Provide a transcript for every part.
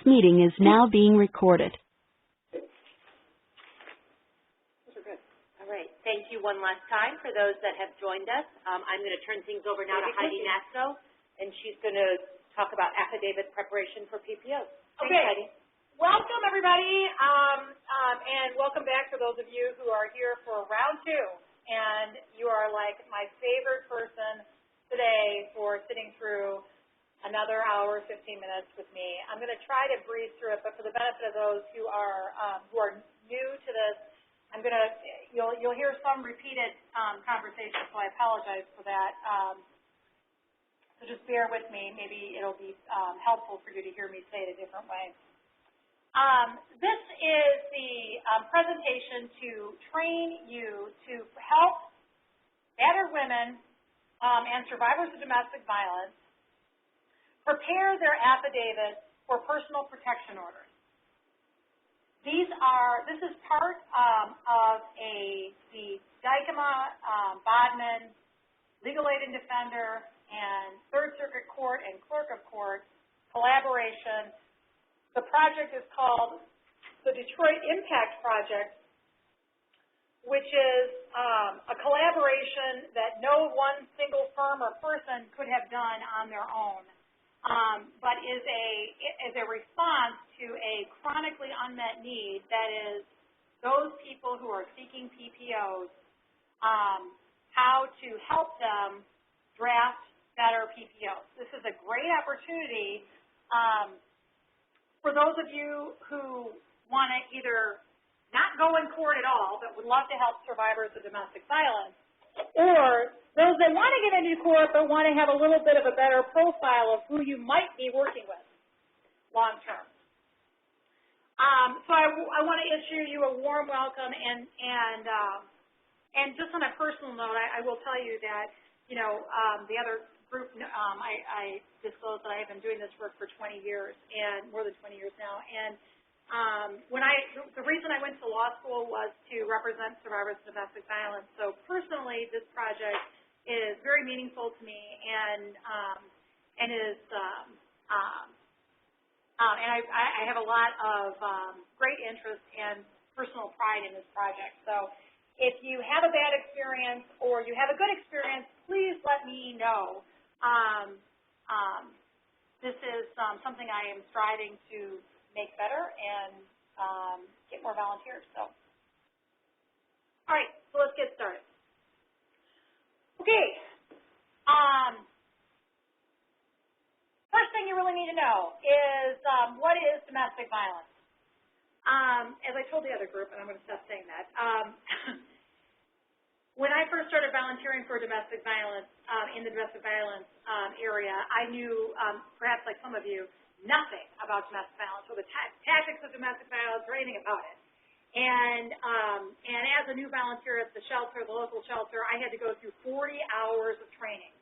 meeting is now being recorded. Those are good. All right. Thank you one last time for those that have joined us. I'm going to turn things over now to Heidi Nasso, and she's going to talk about affidavit preparation for PPO. Thanks, okay. Heidi. Welcome, everybody, and welcome back for those of you who are here for round 2. And you are like my favorite person today for sitting through another hour, 15 minutes with me. I'm going to try to breeze through it, but for the benefit of those who are new to this, you'll hear some repeated conversation, so I apologize for that. So just bear with me. Maybe it'll be helpful for you to hear me say it a different way. This is the presentation to train you to help battered women and survivors of domestic violence prepare their affidavits for personal protection orders. This is part of the Dykema, Bodman, Legal Aid and Defender, and Third Circuit Court and Clerk of Court collaboration. The project is called the Detroit Impact Project, which is a collaboration that no one single firm or person could have done on their own, but is a response to a chronically unmet need, that is those people who are seeking PPOs, how to help them draft better PPOs. This is a great opportunity for those of you who want to either not go in court at all, but would love to help survivors of domestic violence, or those that want to get into court but want to have a little bit of a better profile of who you might be working with long term. So I want to issue you a warm welcome, and just on a personal note, I will tell you that, the other group, I disclosed that I have been doing this work for 20 years, and more than 20 years now. And the reason I went to law school was to represent survivors of domestic violence. So personally, this project is very meaningful to me, and is and I have a lot of great interest and personal pride in this project. So if you have a bad experience or you have a good experience, please let me know. This is something I am striving to make better and get more volunteers. So, all right, so let's get started. Okay. First thing you really need to know is what is domestic violence. As I told the other group, and I'm going to stop saying that. When I first started volunteering for domestic violence, in the domestic violence area, I knew, perhaps like some of you, nothing about domestic violence, or the tactics of domestic violence, or anything about it. And as a new volunteer at the shelter, the local shelter, I had to go through 40 hours of training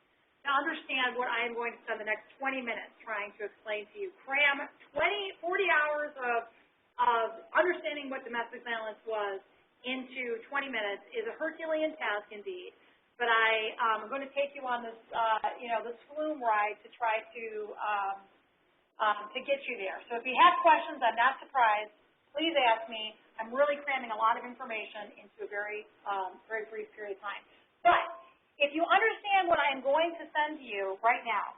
to understand what I am going to spend the next 20 minutes trying to explain to you. Cram 40 hours of understanding what domestic violence was into 20 minutes is a Herculean task indeed, but I'm going to take you on this, this flume ride to try to get you there. So if you have questions, I'm not surprised. Please ask me. I'm really cramming a lot of information into a very, very brief period of time. But if you understand what I am going to send to you right now,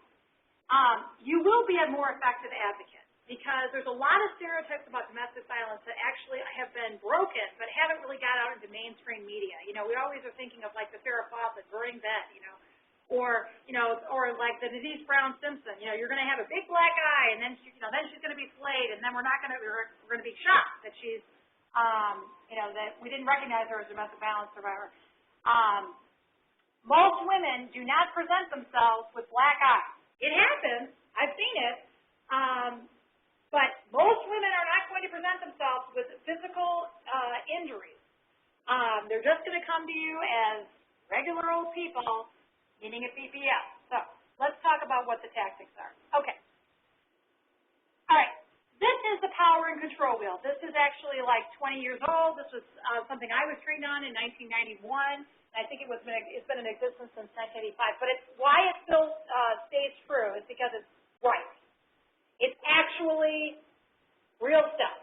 you will be a more effective advocate, because there's a lot of stereotypes about domestic violence that actually have been broken but haven't really got out into mainstream media. We always are thinking of like the Farrah Fawcett burning bed, or like the Denise Brown Simpson. You're going to have a big black eye, and then then she's going to be flayed, and then we're going to be shocked that she's that we didn't recognize her as a domestic violence survivor. Most women do not present themselves with black eyes. It happens. I've seen it. But most women are not going to present themselves with physical injuries. They're just going to come to you as regular old people needing a PPO. So let's talk about what the tactics are. Okay. All right. This is the power and control wheel. This is actually like 20 years old. This was something I was trained on in 1991. I think it's been in existence since 1985. But why it still stays true is because it's right. It's actually real stuff.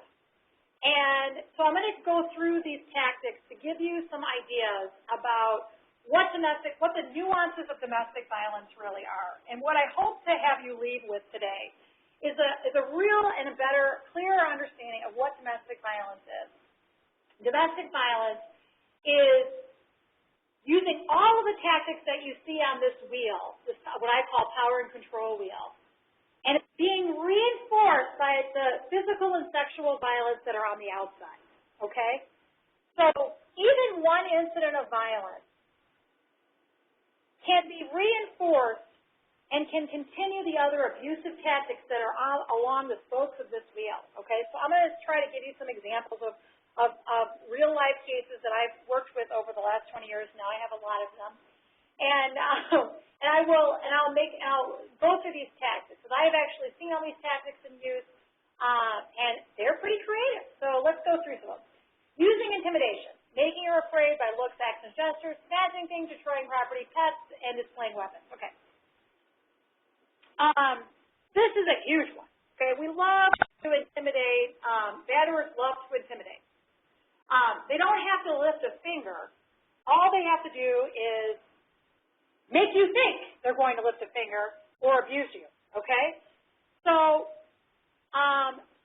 And so I'm going to go through these tactics to give you some ideas about what the nuances of domestic violence really are. And what I hope to have you leave with today is a real and a better, clearer understanding of what domestic violence is. Domestic violence is using all of the tactics that you see on this wheel, this what I call power and control wheel. And it's being reinforced by the physical and sexual violence that are on the outside, okay? So even one incident of violence can be reinforced and can continue the other abusive tactics that are along the spokes of this wheel, okay? So I'm going to try to give you some examples of real-life cases that I've worked with over the last 20 years. Now I have a lot of them. And I'll go through these tactics, because I have actually seen all these tactics in use, and they're pretty creative. So let's go through some of them. Using intimidation, making her afraid by looks, actions, gestures, snatching things, destroying property, pets, and displaying weapons. Okay. This is a huge one. Okay, we love to intimidate. Batterers love to intimidate. They don't have to lift a finger. All they have to do is make you think they're going to lift a finger or abuse you, okay? So,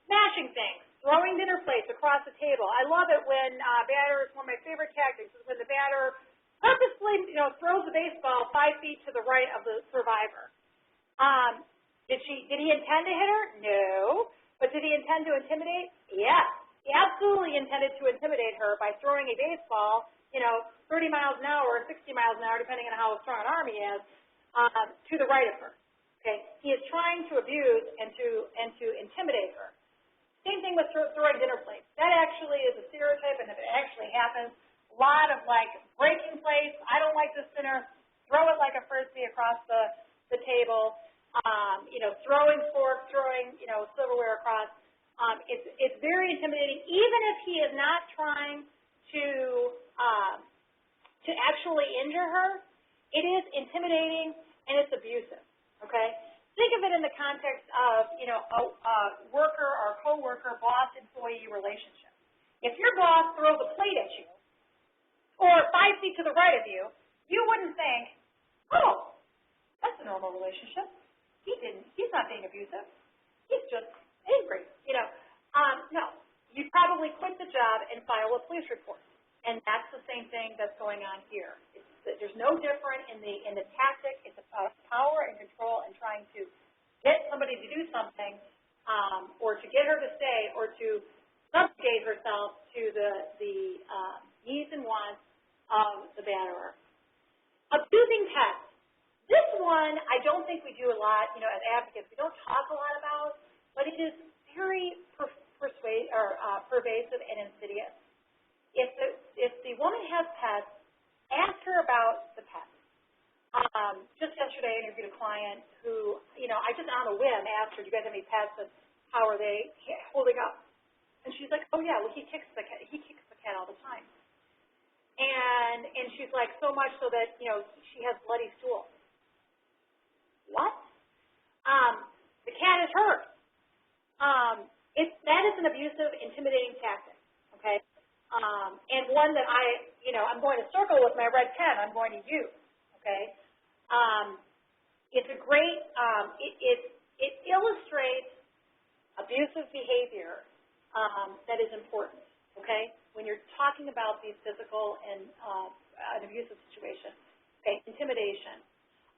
smashing things, throwing dinner plates across the table. I love it when batters, one of my favorite tactics is when the batter purposely, throws the baseball 5 feet to the right of the survivor. Did he intend to hit her? No. But did he intend to intimidate? Yes. He absolutely intended to intimidate her by throwing a baseball, 30 miles an hour or 60 miles an hour, depending on how strong an arm he has, to the right of her. Okay, he is trying to abuse and to intimidate her. Same thing with throwing dinner plates. That actually is a stereotype, and if it actually happens, a lot of breaking plates. I don't like this dinner. Throw it like a frisbee across the table. Throwing forks, throwing silverware across. It's very intimidating, even if he is not trying to actually injure her. It is intimidating and it's abusive. Okay, think of it in the context of a worker or coworker, boss-employee relationship. If your boss throws a plate at you, or 5 feet to the right of you, you wouldn't think, oh, that's a normal relationship. He's not being abusive. He's just angry. No. You probably quit the job and file a police report. And that's the same thing that's going on here. There's no different in the tactic. It's about power and control and trying to get somebody to do something, or to get her to stay, or to subjugate herself to the needs and wants of the batterer. Abusing pets. This one, I don't think we do a lot, as advocates. We don't talk a lot about, but it is very pervasive and insidious. If the woman has pets, ask her about the pets. Just yesterday, I interviewed a client who, I just on a whim asked her, "Do you guys have any pets, and how are they holding up?" And she's like, "Oh yeah, well he kicks the cat. He kicks the cat all the time." And she's like, so much so that she has bloody stool. What? The cat is hurt. That is an abusive, intimidating tactic, okay? And one that I'm going to circle with my red pen. I'm going to use, okay? It's a great, it illustrates abusive behavior that is important, okay? When you're talking about these physical and an abusive situation, okay? Intimidation.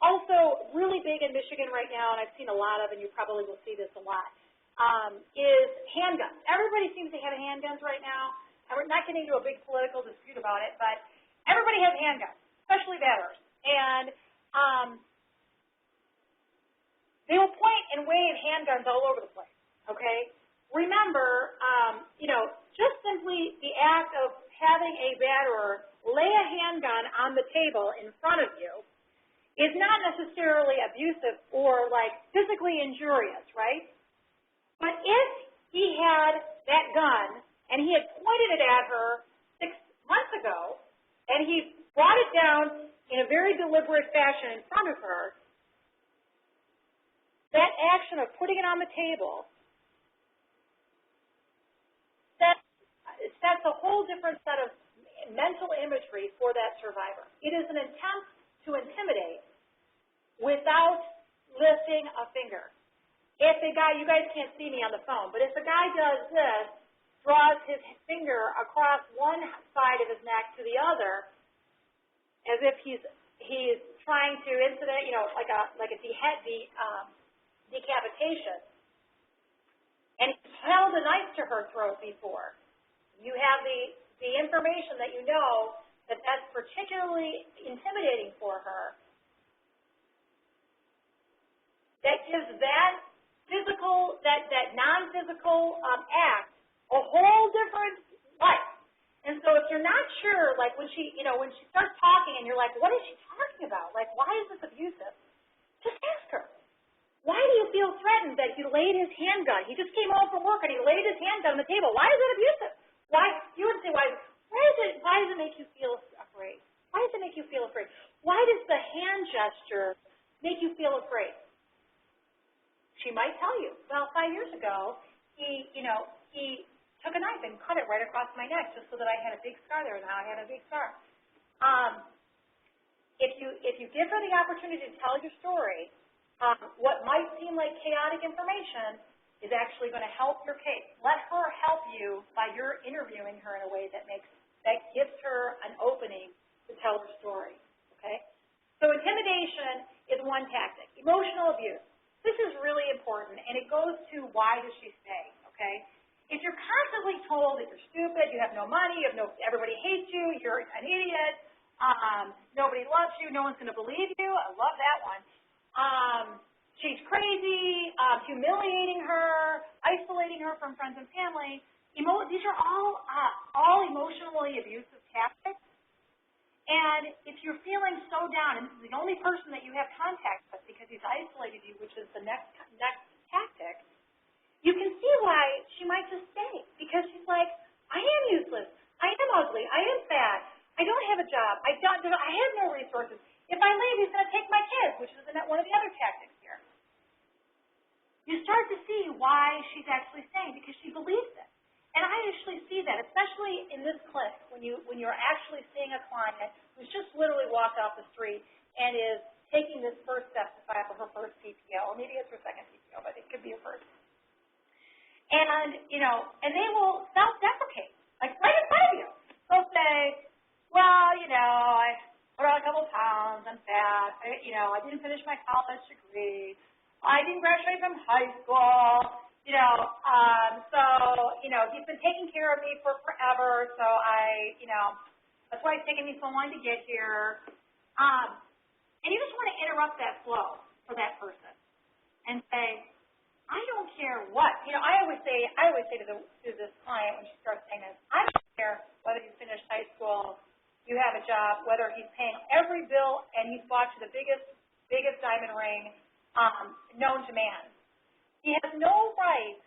Also, really big in Michigan right now, and I've seen a lot of, and you probably will see this a lot, is handguns. Everybody seems to have handguns right now. And we're not getting into a big political dispute about it, but everybody has handguns, especially batterers. And they will point and wave handguns all over the place, okay? Remember, just simply the act of having a batterer lay a handgun on the table in front of you is not necessarily abusive or physically injurious, right? But if he had that gun and he had pointed it at her 6 months ago and he brought it down in a very deliberate fashion in front of her, that action of putting it on the table whole different set of mental imagery for that survivor. It is an attempt to intimidate without lifting a finger. If a guy, you guys can't see me on the phone, but if a guy does this, draws his finger across one side of his neck to the other, as if he's trying to incident, like a decapitation, and he's held a knife to her throat before, you have the information that you know that that's particularly intimidating for her. That gives that physical, that non-physical act a whole different life. And so if you're not sure, like when she starts talking and you're like, what is she talking about? Like, why is this abusive? Just ask her. Why do you feel threatened that he laid his handgun? He just came home from work and he laid his handgun on the table. Why is it abusive? Why? You would say, why does it make you feel afraid? Why does it make you feel afraid? Why does the hand gesture make you feel afraid? She might tell you, well, 5 years ago, he took a knife and cut it right across my neck just so that I had a big scar there, and now I have a big scar. If you give her the opportunity to tell your story, what might seem like chaotic information is actually going to help your case. Let her help you by your interviewing her in a way that gives her an opening to tell her story. Okay? So intimidation is one tactic. Emotional abuse. This is really important, and it goes to why does she stay, okay? If you're constantly told that you're stupid, you have no money, everybody hates you, you're an idiot, nobody loves you, no one's going to believe you, I love that one. She's crazy, humiliating her, isolating her from friends and family. These are all emotionally abusive tactics. And if you're feeling so down, and the only person that you have contact with because he's isolated you, which is the next tactic, you can see why she might just stay. Because she's like, I am useless. I am ugly. I am fat. I don't have a job. I have no resources. If I leave, he's going to take my kids, which is one of the other tactics here. You start to see why she's actually staying, because she believes it. And I actually see that, especially in this clinic, when you're actually seeing a client who's just literally walked off the street and is taking this first step to file for her first PPO, or maybe it's her second PPO, but it could be a first. And, and they will self-deprecate, like right in front of you. They'll say, well, I put on a couple pounds, I'm fat, I didn't finish my college degree, I didn't graduate from high school, he's been taking care of me for forever, so that's why it's taken me so long to get here. And you just want to interrupt that flow for that person and say, I don't care what. I always say to this client when she starts saying this, I don't care whether you finished high school, you have a job, whether he's paying every bill and he's bought you the biggest diamond ring known to man. He has no right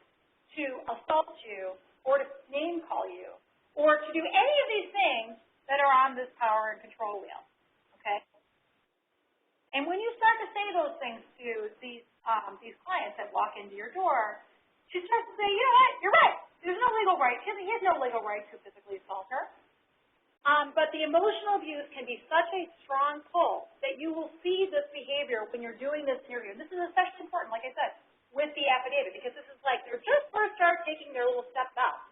to assault you or to name call you or to do any of these things that are on this power and control wheel, okay? And when you start to say those things to these clients that walk into your door, she starts to say, you know what, you're right. There's no legal right. He has no legal right to physically assault her. But the emotional abuse can be such a strong pull that you will see this behavior when you're doing this interview. And this is especially important, like I said, with the affidavit, because this is like they're just first start taking their little steps out,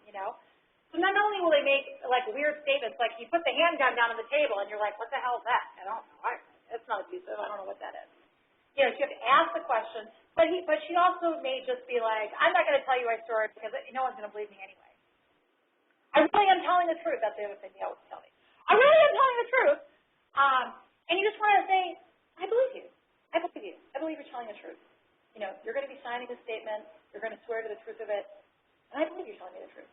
So not only will they make like weird statements, like you put the handgun down on the table and you're like, what the hell is that? I don't know. That's not abusive. I don't know what that is. You have to ask the question. But she also may just be like, I'm not going to tell you my story because no one's going to believe me anyway. I really am telling the truth. That's the other thing they always tell me. I really am telling the truth. And you just want to say, I believe you. I believe you. I believe you're telling the truth. You're going to be signing a statement. You're going to swear to the truth of it. And I believe you're telling me the truth.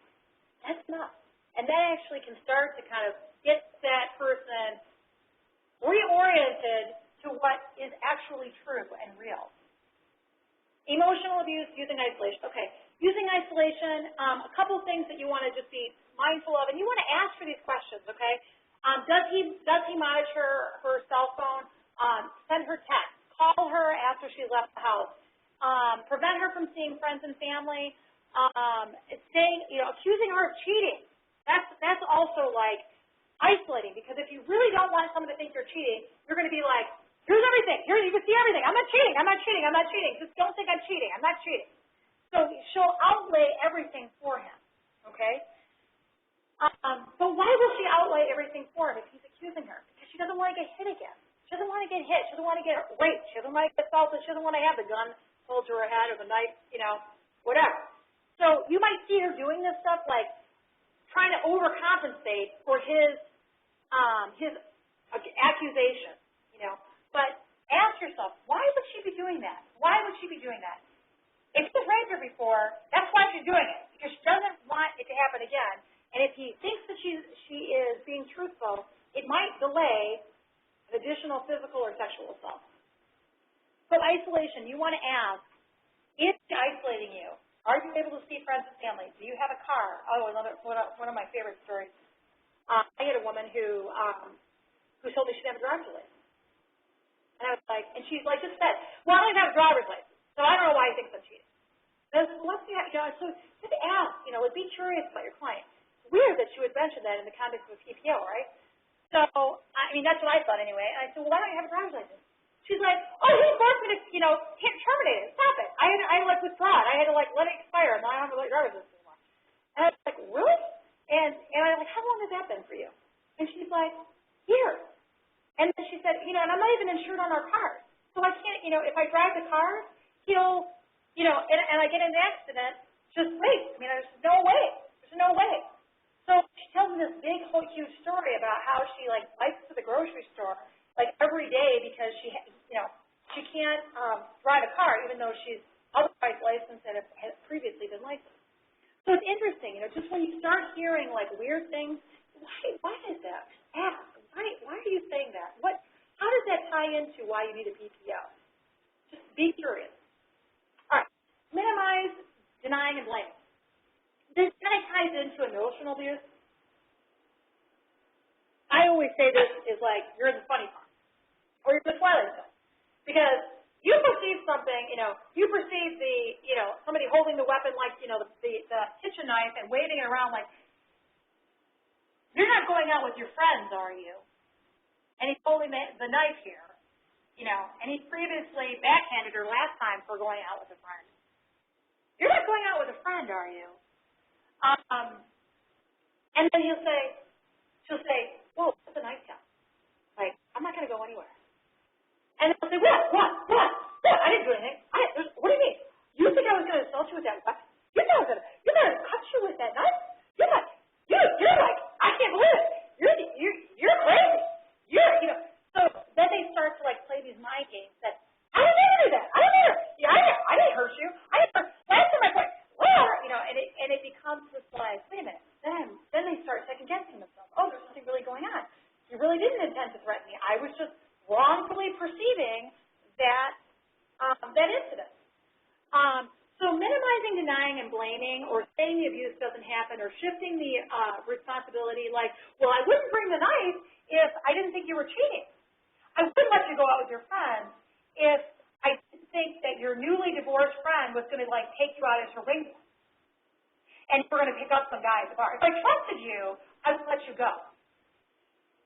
That's enough. And that actually can start to kind of get that person reoriented to what is actually true and real. Emotional abuse using isolation. Okay, using isolation, a couple of things that you want to just be mindful of, and you want to ask for these questions, okay? Does he monitor her cell phone? Send her text. Call her after she left the house. Prevent her from seeing friends and family. Accusing her of cheating. That's also like isolating, because if you really don't want someone to think you're cheating, you're going to be like, here's everything. Here, you can see everything. I'm not cheating. I'm not cheating. I'm not cheating. Just don't think I'm cheating. I'm not cheating. So she'll outlay everything for him, okay? But why will she outlay everything for him if he's accusing her? Because she doesn't want to get hit again. She doesn't want to get hit. She doesn't want to get raped. She doesn't want to get assaulted. She doesn't want to have the gun pulled to her head or the knife, whatever. So you might see her doing this stuff, like trying to overcompensate for his accusation, But ask yourself, why would she be doing that? Why would she be doing that? If he's raped her before, that's why she's doing it, because she doesn't want it to happen again. And if he thinks that she is being truthful, it might delay an additional physical or sexual assault. So isolation, you want to ask, is he isolating you? Are you able to see friends and family? Do you have a car? Oh, one of my favorite stories. I had a woman who told me she didn't have a driver's license. And I was like, and she's like, just said, well, I don't have a driver's license, so I don't know why he thinks I'm cheating. And I said, well, let's see how, so just ask, be curious about your client. It's weird that she would mention that in the context of a PPO, right? So, that's what I thought anyway. And I said, well, why don't you have a driver's license? She's like, oh, he forced me to, can't terminate it. Stop it. I had to withdraw it. I had to, let it expire. Now I don't have a driver's license anymore. And I was like, really? And I'm like, how long has that been for you? And she's like, years. And then she said, and I'm not even insured on our cars. So I can't, if I drive the car, he'll, and I get in an accident, just wait. There's no way. There's no way. So she tells me this big, whole, huge story about how she, bikes to the grocery store, every day because she can't drive a car, even though she's otherwise licensed and has previously been licensed. So it's interesting, just when you start hearing, weird things, why is that? Ask. Why are you saying that? How does that tie into why you need a PPO? Just be curious. All right. Minimize denying and blaming. This kind of ties into emotional abuse. I always say this is you're in the funny part, or you're in the Twilight Zone, because you perceive something, you perceive somebody holding the weapon the kitchen knife and waving it around you're not going out with your friends, are you? And he's holding the knife here, and he's previously backhanded her last time for going out with a friend. You're not going out with a friend, are you? And then she'll say, whoa, what's the knife count? I'm not going to go anywhere. And they'll say, what? I didn't do anything. What do you mean? You think I was going to assault you with that weapon? You thought I was going to cut you with that knife? You're I can't believe it. You're crazy. So then they start to play these mind games that, I didn't even do that. I didn't either. Yeah, I didn't hurt you. Last time I played, and it becomes this wait a minute. Then they start second guessing themselves. Oh, there's something really going on. You really didn't intend to threaten me. I was just wrongfully perceiving that incident. So minimizing, denying, and blaming, or saying the abuse doesn't happen, or shifting the responsibility well, I wouldn't bring the knife if I didn't think you were cheating. I wouldn't let you go out with your friends if I didn't think that your newly divorced friend was going to, take you out as her wingman, and you were going to pick up some guy at the bar. If I trusted you, I would let you go.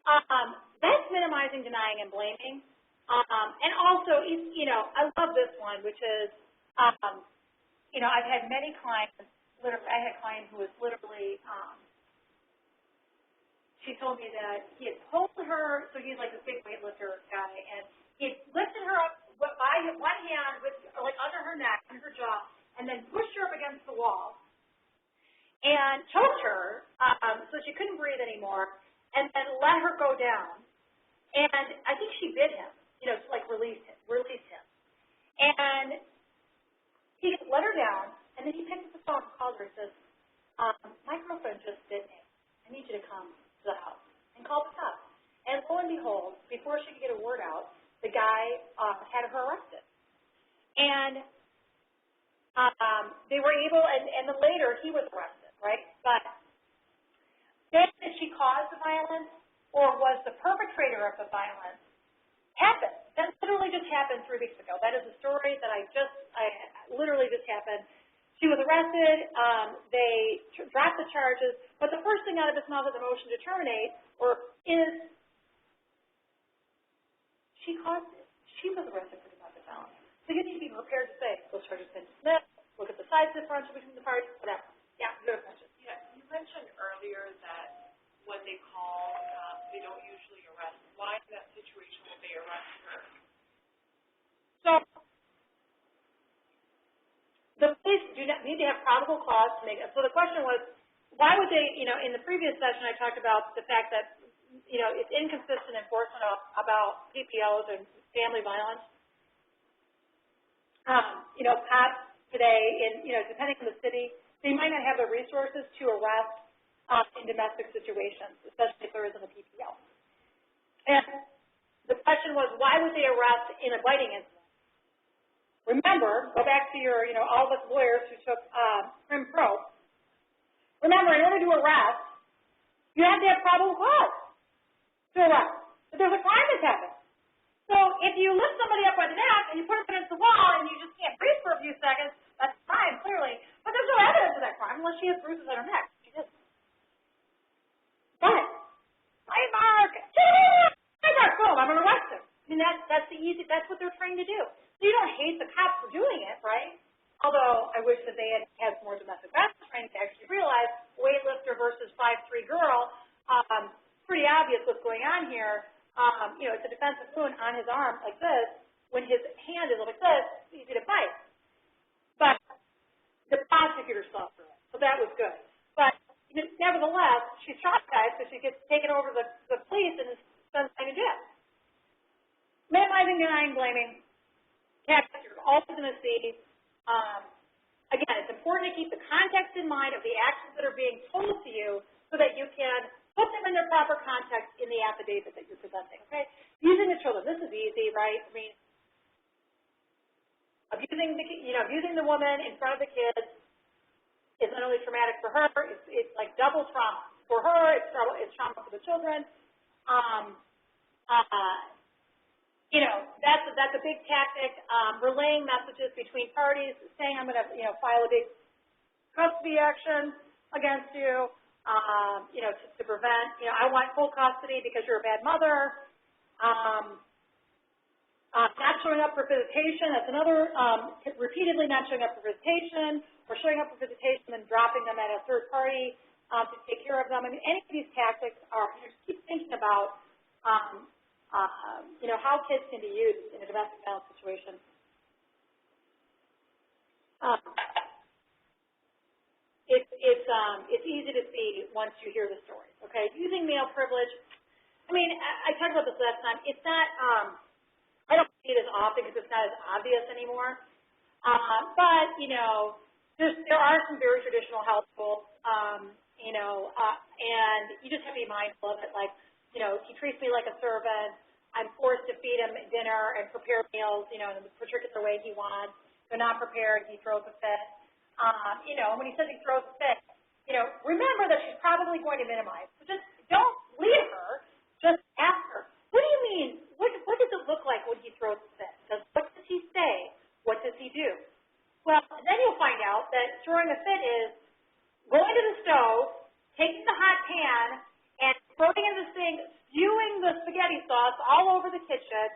That's minimizing, denying, and blaming. And also, I love this one, which is, I've had many clients, I had a client who was literally, she told me that he had pulled her, so he's this big weightlifter guy, and he had lifted her up by one hand, with under her neck, under her jaw, and then pushed her up against the wall, and choked her, so she couldn't breathe anymore, and then let her go down. And I think she bit him, to release him. And he let her down, and then he picked up the phone and called her and says, my girlfriend just bit me. I need you to come to the house. And called the cops. And lo and behold, before she could get a word out, the guy had her arrested. And they were able, and then later he was arrested, right? But then did she cause the violence, or was the perpetrator of the violence happened? That literally just happened 3 weeks ago. That is a story that I literally just happened. She was arrested. They drop the charges, but the first thing out of his mouth is a motion to terminate, or is, she caused it. She was arrested for domestic violence. So you need to be prepared to say, those charges have been dismissed, look at the size differential between the parties, whatever. Yeah, you have a question. Yeah, you mentioned earlier that when they call, they don't usually arrest. Why in that situation would they arrest her? So the police do not need to have probable cause to make it. So the question was, why would they, in the previous session I talked about the fact that, it's inconsistent enforcement about PPOs and family violence. Cops today, depending on the city, they might not have the resources to arrest in domestic situations, especially if there isn't a PPO. And the question was, why would they arrest in a biting incident? Remember, go back to your, all of us lawyers who took Crim Pro. Remember, in order to arrest, you have to have probable cause to arrest. But there's a crime that's happened. So if you lift somebody up by the neck and you put them against the wall and you just can't breathe for a few seconds, that's a crime, clearly. But there's no evidence of that crime unless she has bruises on her neck. She did. But, hi, Mark! Hi, Mark! Boom, I'm going to arrest him. I mean, that's what they're trained to do. So you don't hate the cops for doing it, right? Although I wish that they had more domestic violence training to actually realize weightlifter versus 5'3" girl, pretty obvious what's going on here. It's a defensive wound on his arm like this. When his hand is like this, it's easy to bite. But the prosecutor saw through it, so that was good. But nevertheless, she's traumatized, so she gets taken over to the police and is spends time in jail. Minimizing, denying, blaming. Tactics you're always going to see. Again, it's important to keep the context in mind of the actions that are being told to you so that you can put them in their proper context in the affidavit that you're presenting, okay? Using the children, this is easy, right? I mean, abusing the woman in front of the kids is not only traumatic for her, it's like double trauma. For her, it's trauma for the children. That's a big tactic. Relaying messages between parties, saying I'm going to, file a big custody action against you, to prevent, I want full custody because you're a bad mother. Not showing up for visitation, that's another, repeatedly not showing up for visitation, or showing up for visitation and dropping them at a third party to take care of them. I mean, any of these tactics are, just keep thinking about, how kids can be used in a domestic violence situation. It's easy to see once you hear the stories, okay? Using male privilege, I mean, I talked about this last time. It's not, I don't see it as often because it's not as obvious anymore. But, there are some very traditional households, and you just have to be mindful of it. Like, he treats me like a servant. I'm forced to feed him dinner and prepare meals, in the particular way he wants. They're not prepared, he throws a fit. When he says he throws a fit, remember that she's probably going to minimize. So just don't leave her. Just ask her, what do you mean? What does it look like when he throws a fit? What does he say? What does he do? Well, then you'll find out that throwing a fit is going to the stove, taking the hot pan, and throwing it in the sink, spewing the spaghetti sauce all over the kitchen,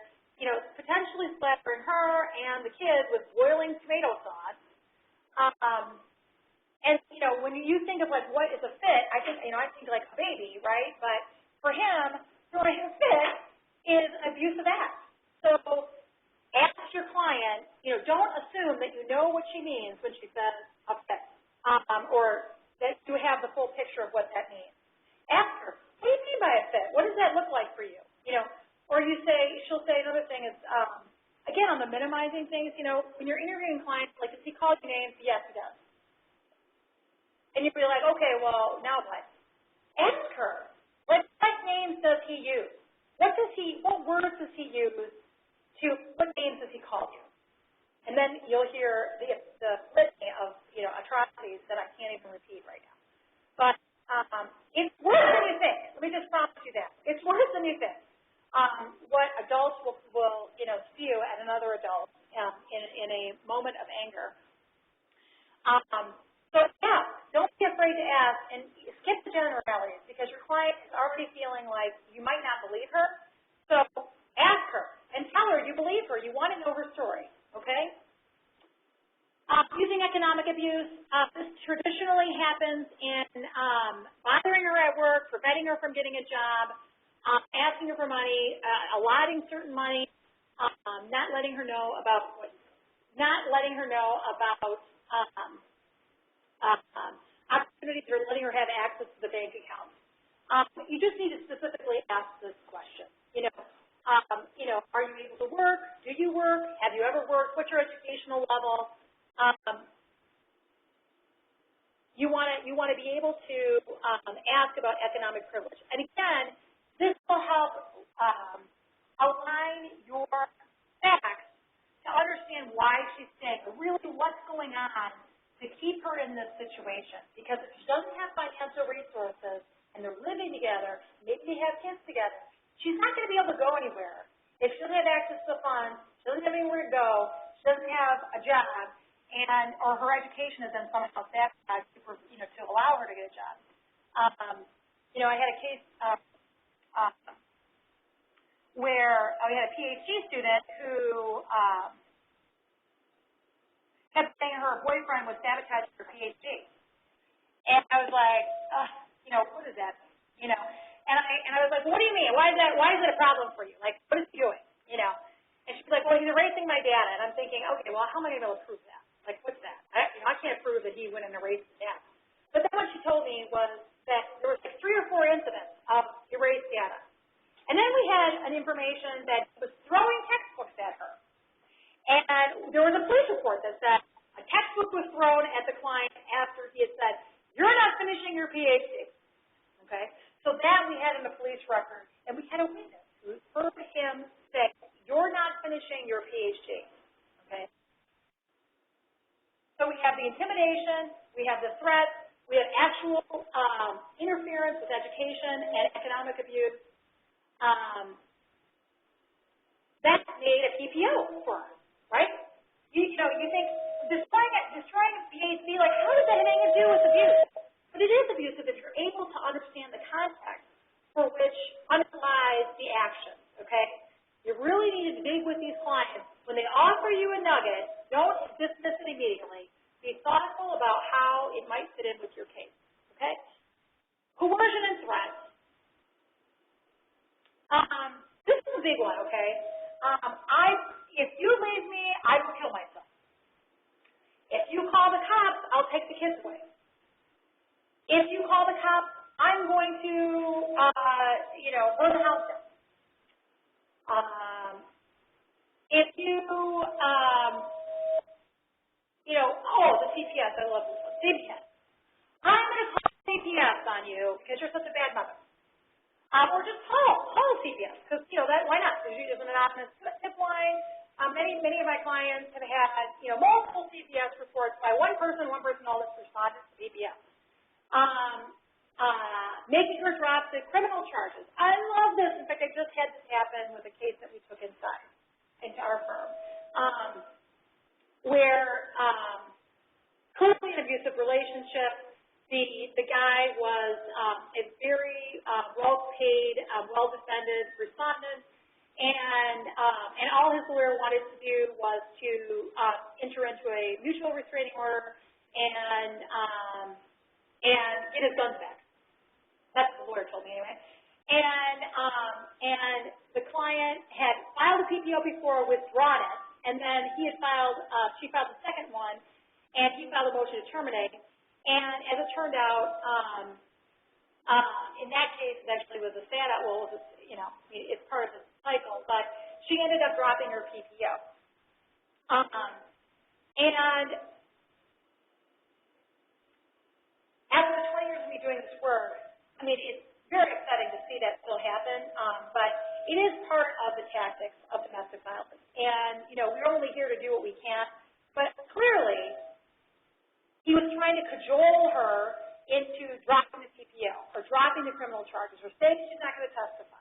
potentially splattering her and the kids with boiling tomato sauce. When you think of like what is a fit, I think like a baby, right? But for him, throwing a fit is an abusive act. So ask your client, don't assume that you know what she means when she says a fit, or that you have the full picture of what that means. Ask her, what do you mean by a fit? What does that look like for you? Or she'll say another thing is, again, on the minimizing things, when you're interviewing clients, like, does he call you names? Yes, he does. And you'll be like, okay, well, now what? Ask her, what names does he use? What words does he use what names does he call you? And then you'll hear the litany of, atrocities that I can't even repeat right now. But it's worse than you think. Let me just promise you that. It's worse than you think. What adults will spew at another adult in a moment of anger. So, yeah, don't be afraid afraid to ask, and skip the generalities, because your client is already feeling like you might not believe her. So ask her and tell her you believe her. You want to know her story, okay? Using economic abuse, this traditionally happens in bothering her at work, preventing her from getting a job, asking her for money, allotting certain money, not letting her know about opportunities or letting her have access to the bank account. You just need to specifically ask this question. Are you able to work? Do you work? Have you ever worked? What's your educational level? You want to be able to ask about economic privilege. And again, this will help align your facts to understand why she's sick, or really what's going on to keep her in this situation. Because if she doesn't have financial resources and they're living together, maybe they have kids together, she's not going to be able to go anywhere. If she doesn't have access to funds, she doesn't have anywhere to go, she doesn't have a job, or her education is then somehow sabotaged to allow her to get a job. I had a case where we had a PhD student who kept saying her boyfriend was sabotaging her PhD. And I was like, what is that? And I was like, what do you mean? Why is it a problem for you? Like, what is he doing? And she's like, well, he's erasing my data. And I'm thinking, okay, well, how am I going to be able to prove that? Like, what's that? I can't prove that he went and erased the data. But then what she told me was that there was like 3 or 4 incidents of erased data. And then we had an information that was throwing textbooks at her. And there was a police report that said a textbook was thrown at the client after he had said, you're not finishing your PhD. Okay? So that we had in the police record, and we had a witness who heard him say, you're not finishing your PhD. Okay? So we have the intimidation, we have the threats, we have actual interference with education and economic abuse. That made a PPO for us, right? You think destroying a PhD, like how does that have anything to do with abuse? But it is abusive if you're able to understand the context for which underlies the action, okay? You really need to dig with these clients. When they offer you a nugget, don't dismiss it immediately. Be thoughtful about how it might fit in with your case, okay? Coercion and threats. This is a big one, okay? If you leave me, I will kill myself. If you call the cops, I'll take the kids away. If you call the cops, I'm going to, burn the house down. If you, the CPS, I love this one, CPS. I'm going to call CPS on you because you're such a bad mother. Or just call CPS, because, why not? There's an anonymous tip line. Many of my clients have had, multiple CPS reports by one person all that's responded to CPS. Making her drop the criminal charges. I love this. In fact, I just had this happen with a case that we took into our firm, where clearly an abusive relationship. The guy was a very well-paid, well-defended respondent, and all his lawyer wanted to do was to enter into a mutual restraining order and get his guns back. That's what the lawyer told me anyway. And the client had filed a PPO before, withdrawn it, and then she filed the second one, and he filed a motion to terminate. And as it turned out, in that case, it actually was a it's part of the cycle, but she ended up dropping her PPO. And after 20 years of me doing this work, it's very exciting to see that still happen, but it is part of the tactics of domestic violence. And, we're only here to do what we can, but clearly, he was trying to cajole her into dropping the PPO or dropping the criminal charges or saying she's not going to testify,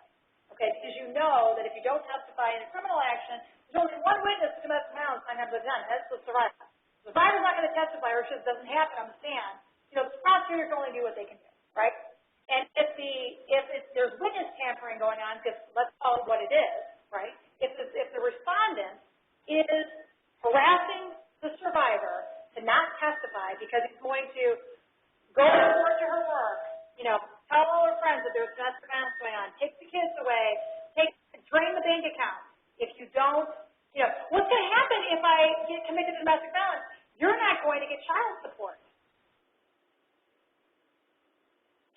okay? Because you know that if you don't testify in a criminal action, there's only one witness to domestic violence 9 times out of 10. That's the survivor. The survivor's not going to testify or if it doesn't happen on the stand. the prosecutor can only do what they can do, right? And if there's witness tampering going on, because let's call it what it is, right? If the respondent is harassing the survivor to not testify because he's going to go to her work, tell all her friends that there's domestic violence going on, take the kids away, drain the bank account. If you don't, what's going to happen if I get convicted of domestic violence? You're not going to get child support.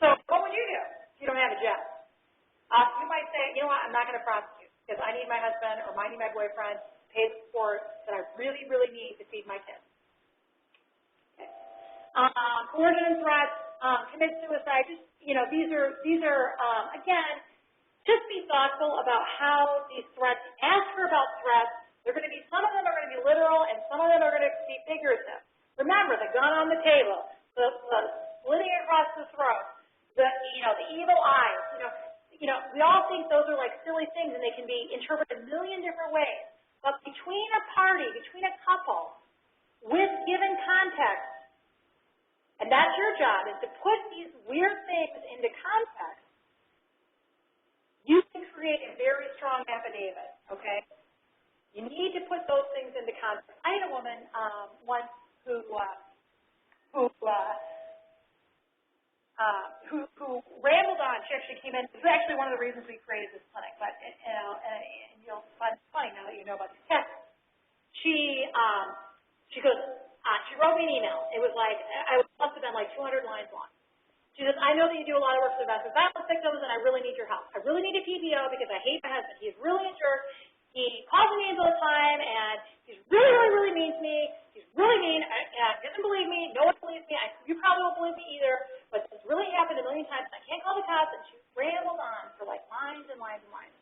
So what would you do if you don't have a job? You might say, you know what, I'm not going to prosecute because I need my husband or I need my boyfriend to pay the support that I really, really need to feed my kids. Okay. Coercion and threats, commit suicide, just, these are again, just be thoughtful about how these threats, ask her about threats. They're going to be, some of them are going to be literal and some of them are going to be figurative. Remember, the gun on the table, the slitting across the throat, the evil eyes, we all think those are like silly things and they can be interpreted a million different ways. But between a party, between a couple, with given context, and that's your job, is to put these weird things into context, you can create a very strong affidavit, okay? You need to put those things into context. I had a woman once who rambled on. She actually came in. This is actually one of the reasons we created this clinic. But and you'll find it funny now that you know about these tests. She goes. She wrote me an email. It was like it must have been like 200 lines long. She says, I know that you do a lot of work for domestic violence victims, and I really need your help. I really need a PPO because I hate my husband. He's really a jerk. He calls me all the time, and he's really, really, really mean to me. He's really mean. He doesn't believe me. No one believes me. You probably won't believe me either, but this really happened a million times, and I can't call the cops. And she rambled on for like lines and lines and lines.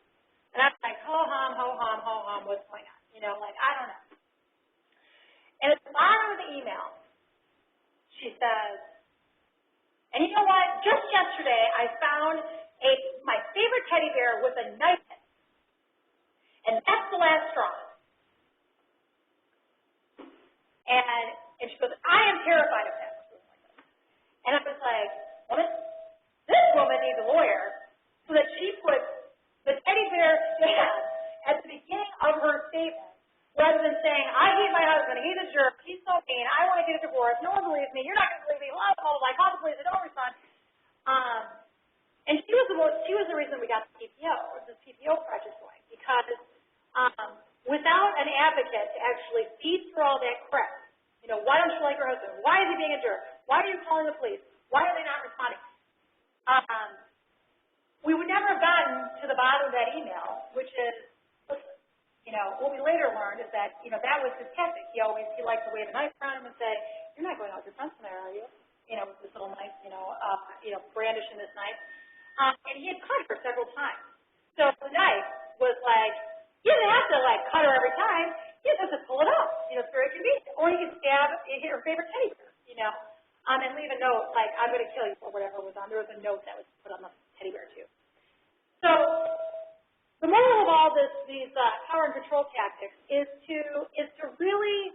And I'm like, ho-hum, ho-hum, ho-hum, what's going on? I don't know. And at the bottom of the email, she says, and you know what? Just yesterday, I found my favorite teddy bear with a knife in it. And that's the last straw. And she goes, I am terrified of that. And I was like, woman, this woman needs a lawyer so that she puts the teddy bear stand at the beginning of her statement rather than saying, I hate my husband, he's a jerk, he's so mean, I want to get a divorce, no one believes me, you're not going to believe me, blah, blah, blah, call the police, they don't respond. And she was the reason we got the PPO, or this PPO project going, because without an advocate to actually feed through all that crap, why don't you like your husband? Why is he being a jerk? Why are you calling the police? Why are they not responding? We would never have gotten to the bottom of that email, which is, listen, what we later learned is that, that was his tactic. He liked to wave a knife around him and say, you're not going out with your friends tonight, are you? With this little knife, brandishing this knife. And he had cut her several times. So the knife was like, you didn't have to, cut her every time. You just have to pull it up. It's very convenient. Or you can stab her favorite teddy bear, and leave a note like, I'm going to kill you, or whatever was on. There was a note that was put on the teddy bear, too. So the moral of all these power and control tactics is to really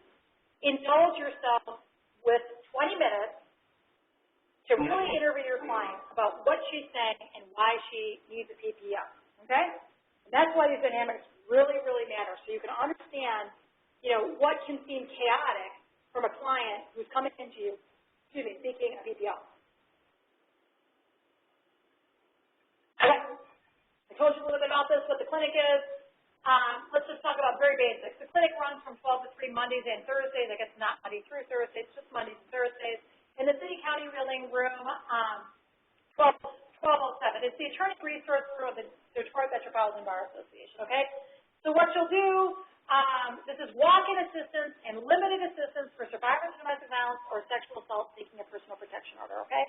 indulge yourself with 20 minutes to really interview your client about what she's saying and why she needs a PPO, okay? And that's why these dynamics really, really matter, so you can understand, what can seem chaotic from a client who's coming into you, seeking a PPO. Okay. I told you a little bit about this, what the clinic is. Let's just talk about very basics. The clinic runs from 12 to 3 Mondays and Thursdays. I guess not Monday through Thursdays, just Mondays and Thursdays. In the City County Building Room 1207. It's the Attorney Resource Room of the Detroit Metropolitan Bar Association, okay? So what you'll do, this is walk-in assistance and limited assistance for survivors of domestic violence or sexual assault seeking a personal protection order, okay?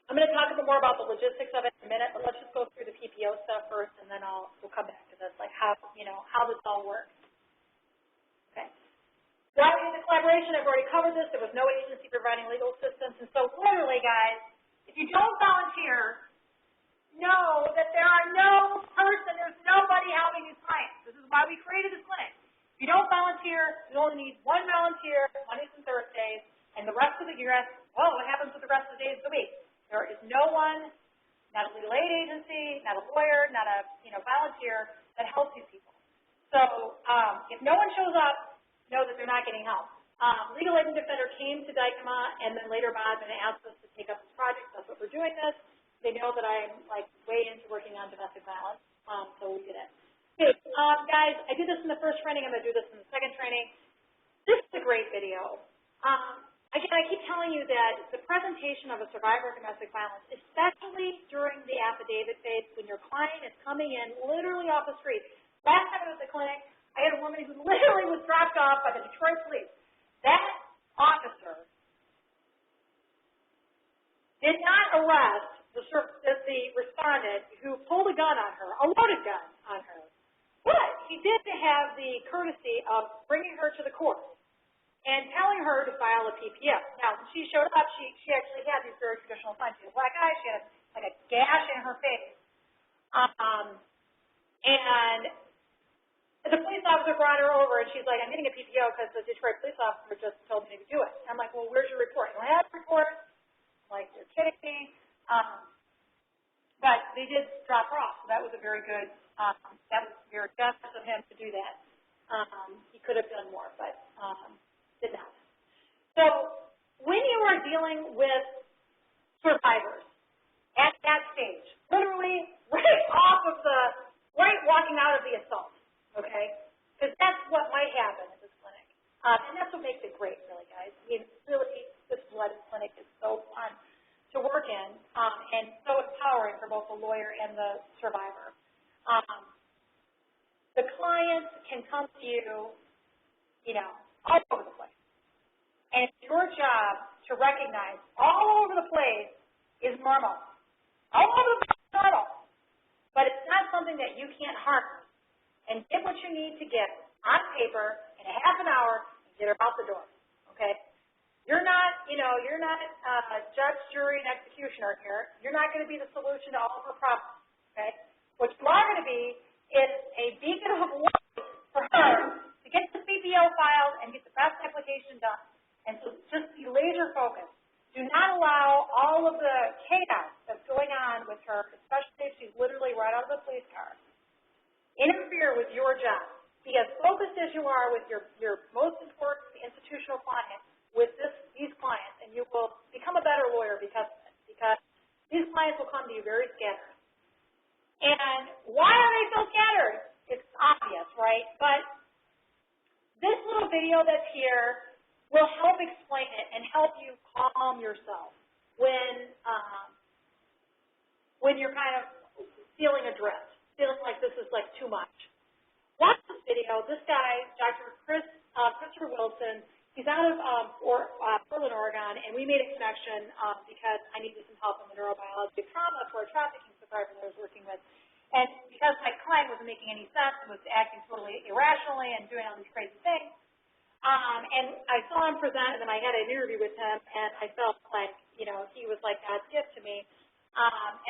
I'm going to talk a bit more about the logistics of it in a minute, but let's just go through the PPO stuff first, and then we'll come back to this, like how this all works. Okay. Why we need the collaboration? I've already covered this. There was no agency providing legal assistance, and so literally, guys, if you don't volunteer, know that there's nobody helping these clients. This is why we created this clinic. If you don't volunteer, you only need one volunteer Mondays and Thursdays. And the rest of the, you're asking, well, what happens with the rest of the days of the week? There is no one, not a legal aid agency, not a lawyer, not a, volunteer that helps these people. So if no one shows up, know that they're not getting help. Legal aid and defender came to Dykema, and then later Bob and asked us to take up this project. That's what we're doing this. They know that I'm way into working on domestic violence, so we did it. Okay, guys, I did this in the first training. I'm going to do this in the second training. This is a great video. Again, I keep telling you that the presentation of a survivor of domestic violence, especially during the affidavit phase when your client is coming in literally off the street. Last time I was at the clinic, I had a woman who literally was dropped off by the Detroit police. That officer did not arrest the respondent who pulled a gun on her, a loaded gun on her. But he did have the courtesy of bringing her to the court and telling her to file a PPO. Now, when she showed up, she actually had these very traditional signs. She had a black eye. She had a gash in her face. And the police officer brought her over, and she's like, I'm getting a PPO because the Detroit police officer just told me to do it. I'm like, well, where's your report? You don't have a report? I'm like, you're kidding me. But they did drop her off, so that was a very good, that was very justice of him to do that. He could have done more, but did not. So when you are dealing with survivors at that stage, literally right walking out of the assault, okay? Because that's what might happen at this clinic. And that's what makes it great, really, guys. I mean, really, this blood clinic is so fun to work in and so empowering for both the lawyer and the survivor. The clients can come to you, all over the place. And it's your job to recognize all over the place is normal. All over the place is normal. But it's not something that you can't harness. And get what you need to get on paper in a half an hour and get her out the door, okay? You're not, you're not a judge, jury, and executioner here. You're not going to be the solution to all of her problems, okay? What you are going to be is a beacon of light for her to get the PPO filed and get the best application done. And so just be laser focused. Do not allow all of the chaos that's going on with her, especially if she's literally right out of the police car, interfere with your job. Be as focused as you are with your most important institutional client with these clients, and you will become a better lawyer because these clients will come to you very scattered. And why are they so scattered? It's obvious, right? But this little video that's here will help explain it and help you calm yourself when you're kind of feeling adrift. Feeling like this is too much. Watch this video. This guy, Dr. Christopher Wilson, he's out of Portland, Oregon, and we made a connection because I needed some help in the neurobiology of trauma for a trafficking survivor that I was working with. And because my client wasn't making any sense and was acting totally irrationally and doing all these crazy things, and I saw him present, and then I had an interview with him, and I felt like, he was like God's gift to me.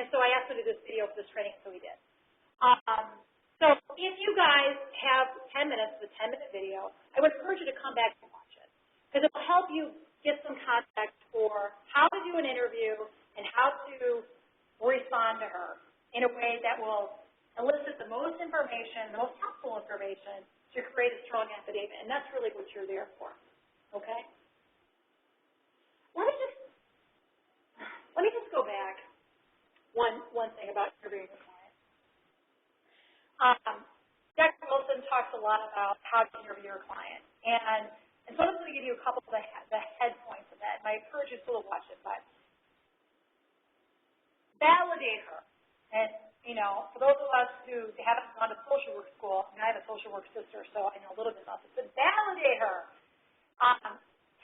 And so I asked him to do this video for this training, so he did. So if you guys have 10 minutes, it's a 10-minute video, I would encourage you to come back and watch it because it will help you get some context for how to do an interview and how to respond to her in a way that will elicit the most information, the most helpful information to create a strong affidavit, and that's really what you're there for, okay? Let me just go back one thing about interviewing a client. Dr. Wilson talks a lot about how to interview your client, and so I'm just going to give you a couple of the head points of that, and I encourage you still to watch it, but validate her. And, for those of us who haven't gone to social work school, I have a social work sister, so I know a little bit about this, but validate her.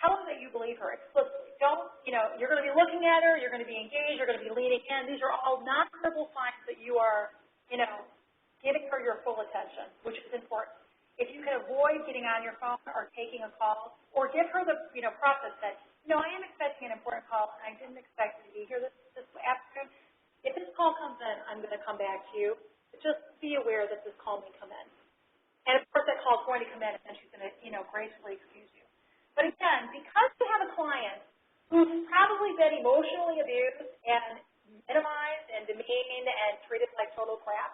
Tell her that you believe her explicitly. Don't, you're going to be looking at her, you're going to be engaged, you're going to be leaning in. These are all nonverbal signs that you are, giving her your full attention, which is important. If you can avoid getting on your phone or taking a call, or give her the, process that, I am expecting an important call, and I didn't expect you to be here this afternoon. If this call comes in, I'm going to come back to you. Just be aware that this call may come in. And, of course, that call is going to come in, and she's going to, gracefully excuse you. But again, because you have a client who's probably been emotionally abused and minimized and demeaned and treated like total crap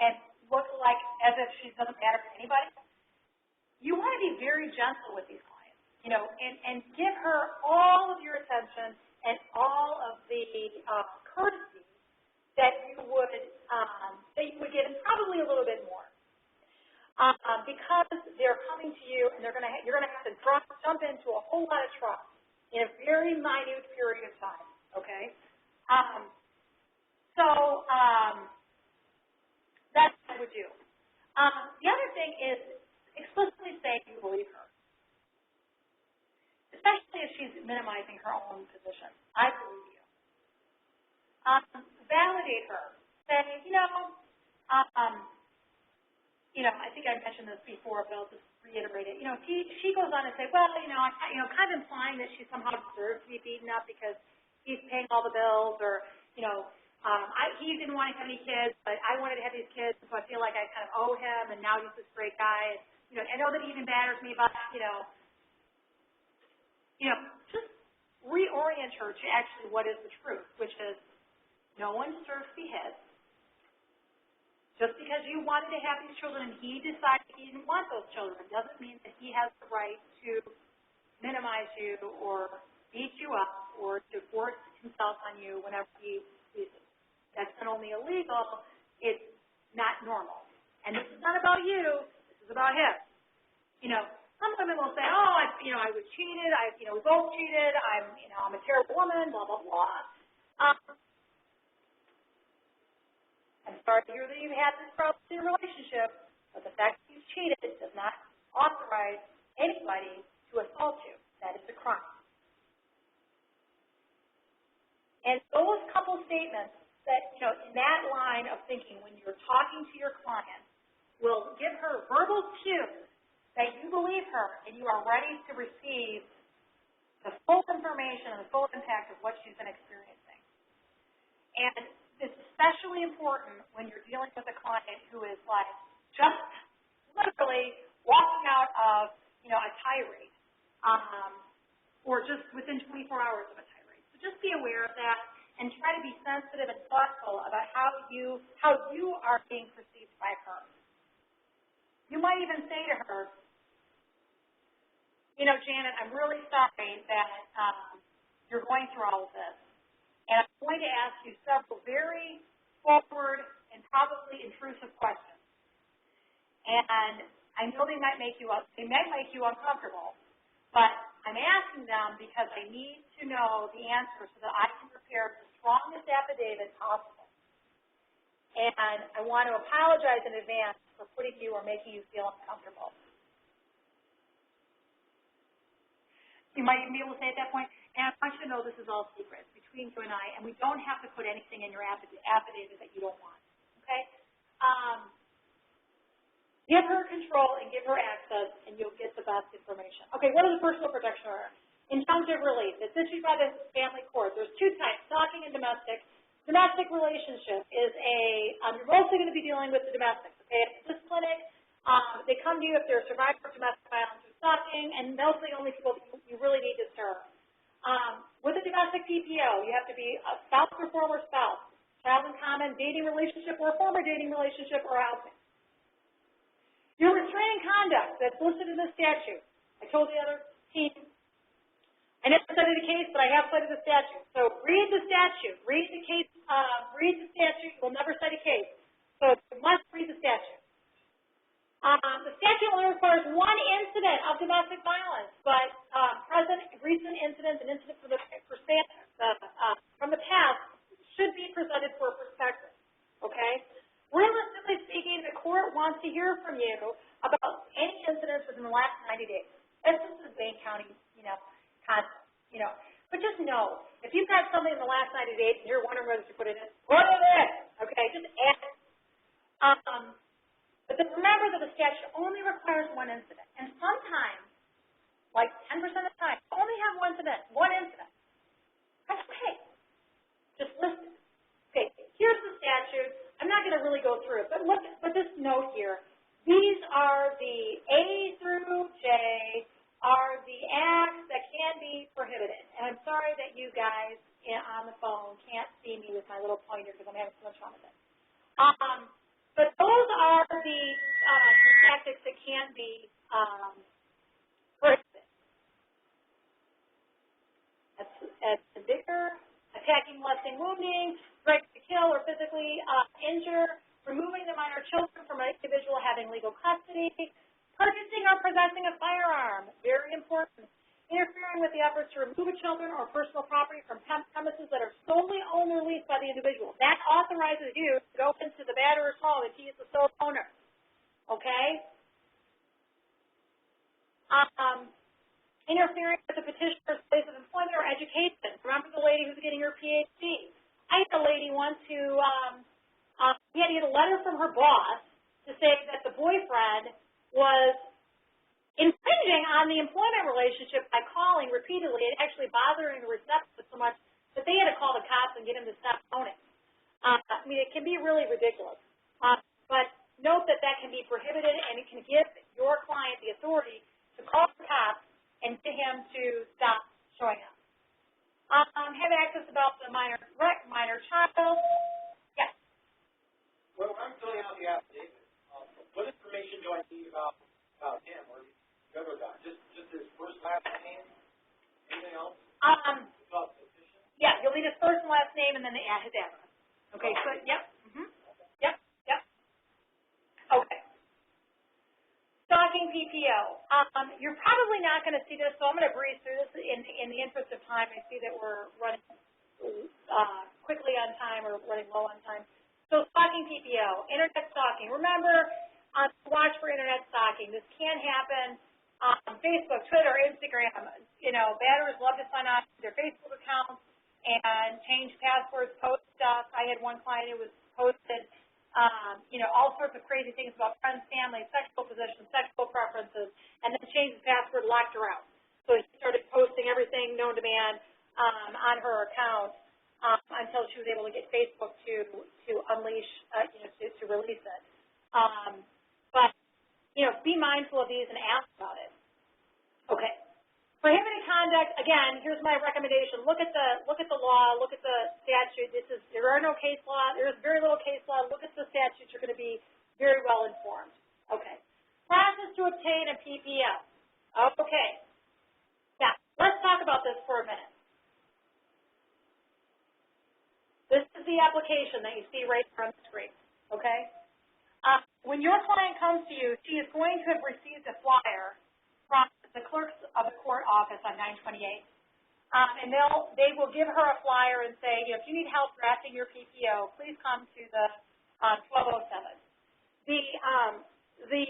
and looked like as if she doesn't matter to anybody, you want to be very gentle with these clients, you know, and give her all of your attention and all of the courtesy that you would give, and probably a little bit more. Because they're coming to you and you're going to have to jump into a whole lot of trust in a very minute period of time, okay? That's what I would do. The other thing is explicitly say you believe her, especially if she's minimizing her own position. I believe you. Validate her. Say, I think I mentioned this before, but I'll just reiterate it. She goes on to say, well, kind of implying that she somehow deserves to be beaten up because he's paying all the bills, or, he didn't want to have any kids, but I wanted to have these kids, so I feel like I kind of owe him, and now he's this great guy. And, I know that he even batters me, but, just reorient her to actually what is the truth, which is no one deserves to be hit. Just because you wanted to have these children and he decided he didn't want those children doesn't mean that he has the right to minimize you or beat you up or to force himself on you whenever he pleases. That's not only illegal, it's not normal. And this is not about you, this is about him. Some women will say, oh, I was cheated, we both cheated, I'm a terrible woman, blah, blah, blah. I'm sorry to hear that you've had this problem in your relationship, but the fact that you've cheated does not authorize anybody to assault you. That is a crime. And those couple statements that, in that line of thinking when you're talking to your client will give her verbal cue that you believe her and you are ready to receive the full information and the full impact of what she's been experiencing. And it's especially important when you're dealing with a client who is like just literally walking out of, a tirade, or just within 24 hours of a tirade. So just be aware of that and try to be sensitive and thoughtful about how you are being perceived by her. You might even say to her, Janet, I'm really sorry that you're going through all of this. And I'm going to ask you several very forward and probably intrusive questions. And I know they might make you uncomfortable, but I'm asking them because I need to know the answer so that I can prepare the strongest affidavit possible. And I want to apologize in advance for putting you or making you feel uncomfortable. You might even be able to say at that point, and I want you to know this is all secret between you and I, and we don't have to put anything in your affidavit that you don't want, okay? Give her control and give her access, and you'll get the best information. Okay, what is a personal protection order? Injunctive relief. It's issued by the family court. There's two types, stalking and domestic. Domestic relationship is you're mostly going to be dealing with the domestics, okay? At this clinic, they come to you if they're a survivor of domestic violence or stalking, and those are the only people that you really need to serve. With a domestic PPO, you have to be a spouse or former spouse, child in common, dating relationship or a former dating relationship or a husband. Your restraining conduct that's listed in the statute. I told the other team, I never cited a case, but I have cited the statute. So read the statute. Read the case. Read the statute. You'll never cite a case. So you must read the statute. The statute only requires one incident of domestic violence, but recent incidents and incidents from the past should be presented for perspective. Okay? Realistically speaking, the court wants to hear from you about any incidents within the last 90 days. This is Wayne County, But just know, if you've got something in the last 90 days and you're wondering whether to put it in, put it in. Okay? Just add it. But then remember that the statute only requires one incident. And sometimes, like 10% of the time, you only have one incident. That's okay. Just list it. Okay, here's the statute. I'm not going to really go through it, but look at this note here. These are the A through J, are the sorry that you guys on the phone can't see me with my little pointer because I'm having so much fun with it. But those are the tactics that can be prohibited. As vigor, attacking, molesting, wounding, threat to kill or physically injure, removing the minor children from an individual having legal custody, purchasing or possessing a firearm, very important, interfering with the efforts to remove a children or personal property from premises that are solely owned or leased by the individual. That authorizes you to go into the batterer's home if he is the sole owner, okay? Interfering with the petitioner's place of employment or education. Remember the lady who's getting her PhD. I had a lady once who we had to get a letter from her boss to say that the boyfriend was infringing on the employment relationship by calling repeatedly and actually bothering the receptionist so much that they had to call the cops and get him to stop phoning. I mean, it can be really ridiculous. But note that that can be prohibited, and it can give your client the authority to call the cops and get him to stop showing up. Have access about the minor child. Yes. Well, when I'm filling out the affidavit, what information do I need about him or the other guy? Just his first, last name? Anything else? About the petition? Yeah, you'll need his first and last name and then his address. Okay, so, yep. Yep. Okay. Stalking PPO. You're probably not going to see this, so I'm going to breeze through this in the interest of time. I see that we're running quickly on time or running low on time. So stalking PPO, internet stalking. Remember, watch for internet stalking. This can happen on Facebook, Twitter, Instagram. You know, batterers love to sign on to their Facebook accounts and change passwords, post stuff. I had one client who was posted all sorts of crazy things about friends, family, sexual positions, sexual preferences, and then changed the password, locked her out. So she started posting everything known to man on her account until she was able to get Facebook to unleash, to release it. But be mindful of these and ask about it. Okay. Prohibited conduct, again, here's my recommendation. Look at the law, look at the statute. There are no case law, there's very little case law. Look at the statutes, you're going to be very well informed. Okay. Process to obtain a PPO. Okay. Now, let's talk about this for a minute. This is the application that you see right here on the screen. Okay? When your client comes to you, she is going to have received a flyer from the clerks of the court office on 928. And they will give her a flyer and say, if you need help drafting your PPO, please come to the 1207. The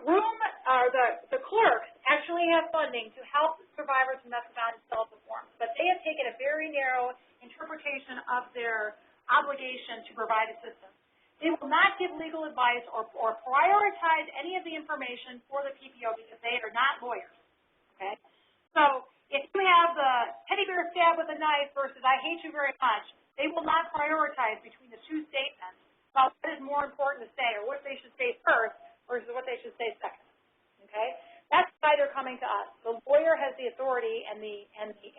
room, or the clerks actually have funding to help survivors of methadone and self-reform, but they have taken a very narrow interpretation of their obligation to provide assistance. They will not give legal advice or prioritize any of the information for the PPO because they are not lawyers. Okay? So if you have the teddy bear stab with a knife versus I hate you very much, they will not prioritize between the two statements about what is more important to say or what they should say first versus what they should say second. Okay? That's why they're coming to us. The lawyer has the authority and the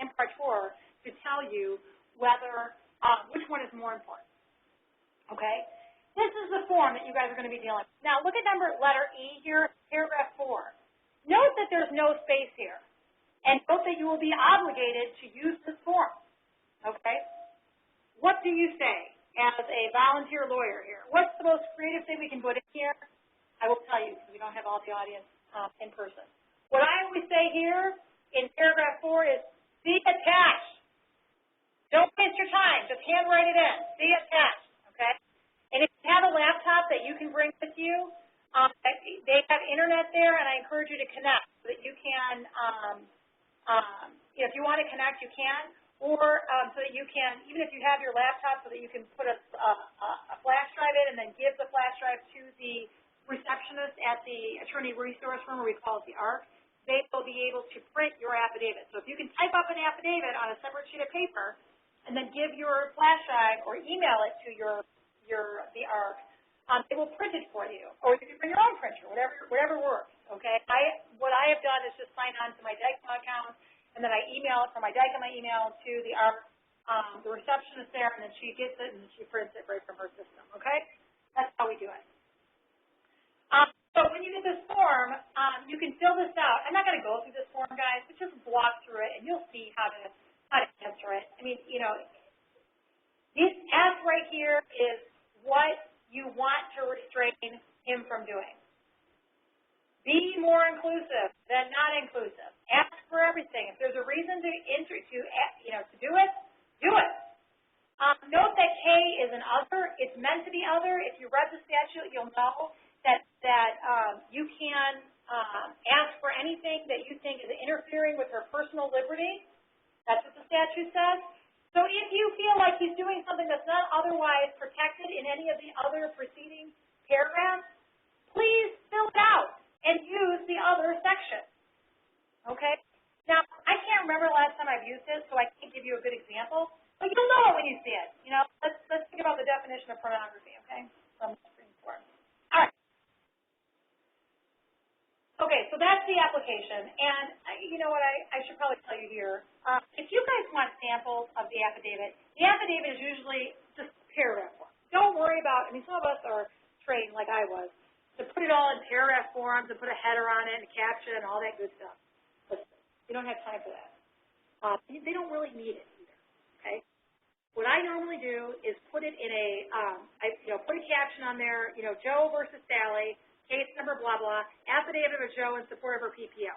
imprimatur to tell you whether which one is more important. Okay? This is the form that you guys are going to be dealing with. Now, look at letter E here, paragraph 4. Note that there's no space here. And note that you will be obligated to use this form. Okay? What do you say as a volunteer lawyer here? What's the most creative thing we can put in here? I will tell you because we don't have all the audience in person. What I always say here in paragraph 4 is, see attached. Don't waste your time. Just handwrite it in. See attached. Okay? And if you have a laptop that you can bring with you, they have internet there, and I encourage you to connect so that you can, if you want to connect, you can, or so that you can, even if you have your laptop, so that you can put a flash drive in and then give the flash drive to the receptionist at the attorney resource room, or we call it the ARC. They will be able to print your affidavit. So if you can type up an affidavit on a separate sheet of paper and then give your flash drive or email it to the ARC, they will print it for you, or you can bring your own printer, whatever works. Okay. What I have done is just sign on to my Dykma account, and and then I email it from my DICA, my email to the receptionist there, and then she gets it and she prints it right from her system, okay? That's how we do it. So when you get this form, you can fill this out. I'm not going to go through this form, guys, but just walk through it, and you'll see how to answer it. I mean, you know, this F right here is what you want to restrain him from doing. Be more inclusive than not inclusive. Ask for everything. If there's a reason to do it, do it. Note that K is an other. It's meant to be other. If you read the statute, you'll know that you can ask for anything that you think is interfering with her personal liberty. That's what the statute says. So if you feel like he's doing something that's not otherwise protected in any of the other preceding paragraphs, please fill it out and use the other section. Okay? Now, I can't remember last time I've used it, so I can't give you a good example. But you'll know it when you see it. You know, let's think about the definition of pornography, okay? From the Supreme Court. All right. Okay, so that's the application. And you know what, I should probably tell you here. If you guys want samples of the affidavit is usually just paragraph form. Don't worry about, I mean, some of us are trained, like I was, to put it all in paragraph forms and put a header on it and a caption and all that good stuff. Listen, you don't have time for that. They don't really need it either, okay? What I normally do is put it in put a caption on there, you know, Joe versus Sally, case number blah blah, affidavit of Joe in support of her PPO,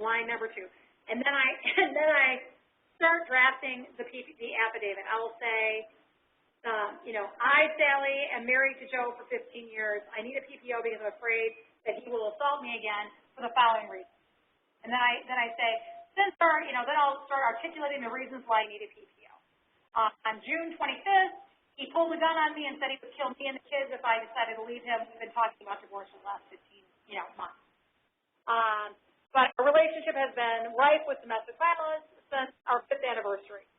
line number 2, and then I start drafting the affidavit. I will say, I, Sally, am married to Joe for 15 years. I need a PPO because I'm afraid that he will assault me again for the following reasons. And then I say, then I'll start articulating the reasons why I need a PPO. On June 25th, he pulled a gun on me and said he would kill me and the kids if I decided to leave him. We've been talking about divorce for the last 15, months. But our relationship has been rife with domestic violence since our 5th anniversary.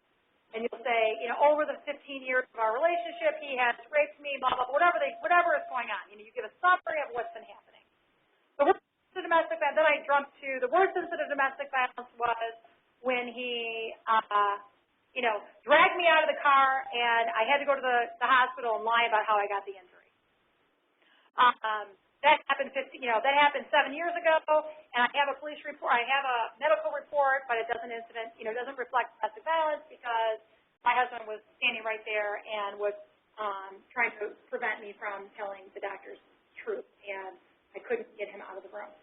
And you'll say, over the 15 years of our relationship, he has raped me, blah, blah, whatever is going on. You give a summary of what's been happening. The worst incident of domestic violence, then I jumped to the worst incident of domestic violence was when he, dragged me out of the car and I had to go to the hospital and lie about how I got the injury. That happened 7 years ago, and I have a police report. I have a medical report, but it doesn't reflect domestic violence because my husband was standing right there and was trying to prevent me from telling the doctor's truth, and I couldn't get him out of the room.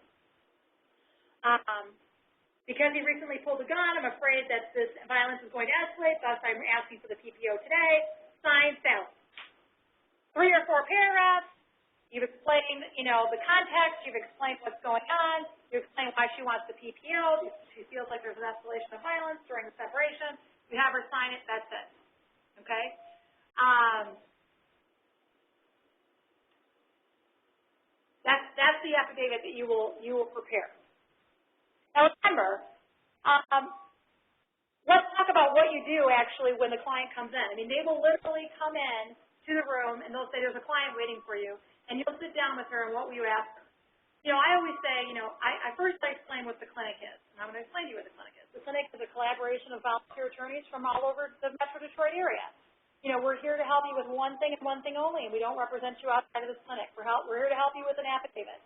Because he recently pulled a gun, I'm afraid that this violence is going to escalate, thus I'm asking for the PPO today. Signed, Sally. 3 or 4 paragraphs. You've explained, the context. You've explained what's going on. You've explained why she wants the PPO. She feels like there's an escalation of violence during the separation. You have her sign it. That's it. Okay? That's the affidavit that you will prepare. Now remember, let's talk about what you do actually when the client comes in. I mean, they will literally come in to the room and they'll say, there's a client waiting for you, and you'll sit down with her and what will you ask her? I always say, I first explain what the clinic is, and I'm going to explain to you what the clinic is. The clinic is a collaboration of volunteer attorneys from all over the Metro Detroit area. We're here to help you with one thing and one thing only, and we don't represent you outside of this clinic. We're here to help you with an affidavit.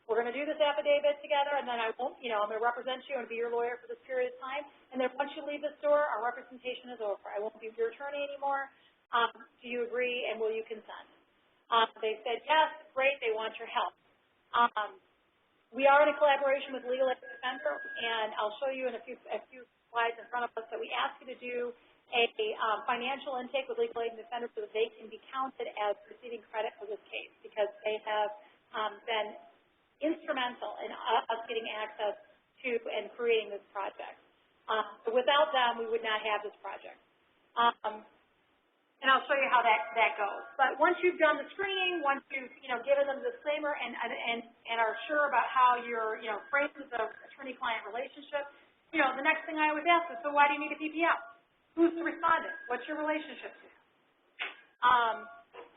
We're going to do this affidavit together, and then I'm going to represent you and be your lawyer for this period of time. And then once you leave this door, our representation is over. I won't be your attorney anymore. Do you agree, and will you consent? They said yes, great. They want your help. We are in a collaboration with Legal Aid Defender, and I'll show you in a few slides in front of us that we ask you to do a financial intake with Legal Aid Defender so that they can be counted as receiving credit for this case because they have been instrumental in us getting access to and creating this project. So without them, we would not have this project. And I'll show you how that goes. But once you've done the screening, once you've given them the disclaimer and are sure about how you're framed the attorney-client relationship, the next thing I always ask is, so why do you need a PPO? Who's the respondent? What's your relationship to?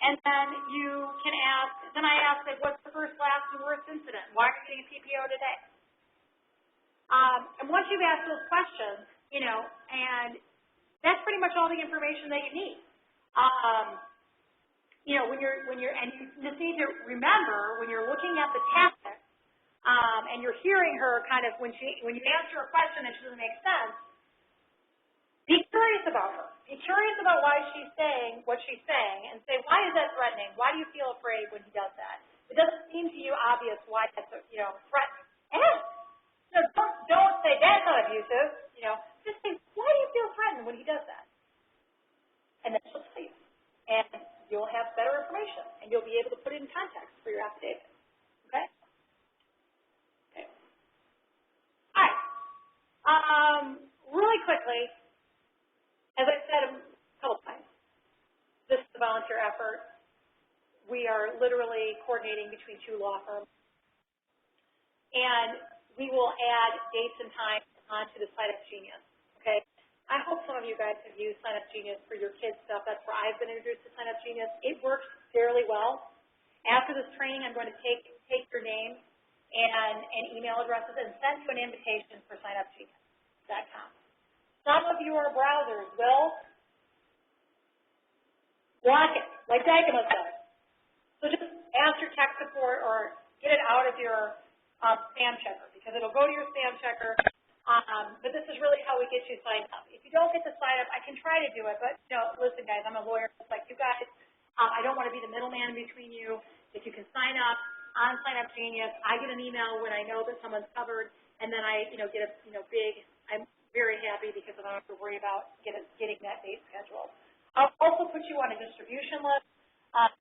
And then you can ask, then I ask, what's the first, last, and worst incident? Why are you getting a PPO today? And once you've asked those questions, and that's pretty much all the information that you need. And you just need to remember when you're looking at the tactics, and you're hearing her kind of, when you answer a question that doesn't make sense, be curious about her. Be curious about why she's saying what she's saying, and say, why is that threatening? Why do you feel afraid when he does that? It doesn't seem to you obvious why that's, threatening. Ask. Don't say, that's not abusive. Just say, why do you feel threatened when he does that? And then she'll tell you. And you'll have better information, and you'll be able to put it in context for your affidavit. Okay? Okay. All right. Really quickly, as I said a couple times, this is a volunteer effort. We are literally coordinating between two law firms. And we will add dates and times onto the Sign Up Genius. Okay? I hope some of you guys have used Sign Up Genius for your kids' stuff. That's where I've been introduced to Sign Up Genius. It works fairly well. After this training, I'm going to take your name and email addresses and send you an invitation for signupgenius.com. Some of your browsers will block it, like Dykema does. So just ask your tech support or get it out of your spam checker, because it'll go to your spam checker. But this is really how we get you signed up. If you don't get to sign up, I can try to do it, but listen, guys, I'm a lawyer just like you guys. I don't want to be the middleman between you. If you can sign up on Sign Up Genius, I get an email when I know that someone's covered, and then I get a big. I'm very happy because I don't have to worry about getting that date scheduled. I'll also put you on a distribution list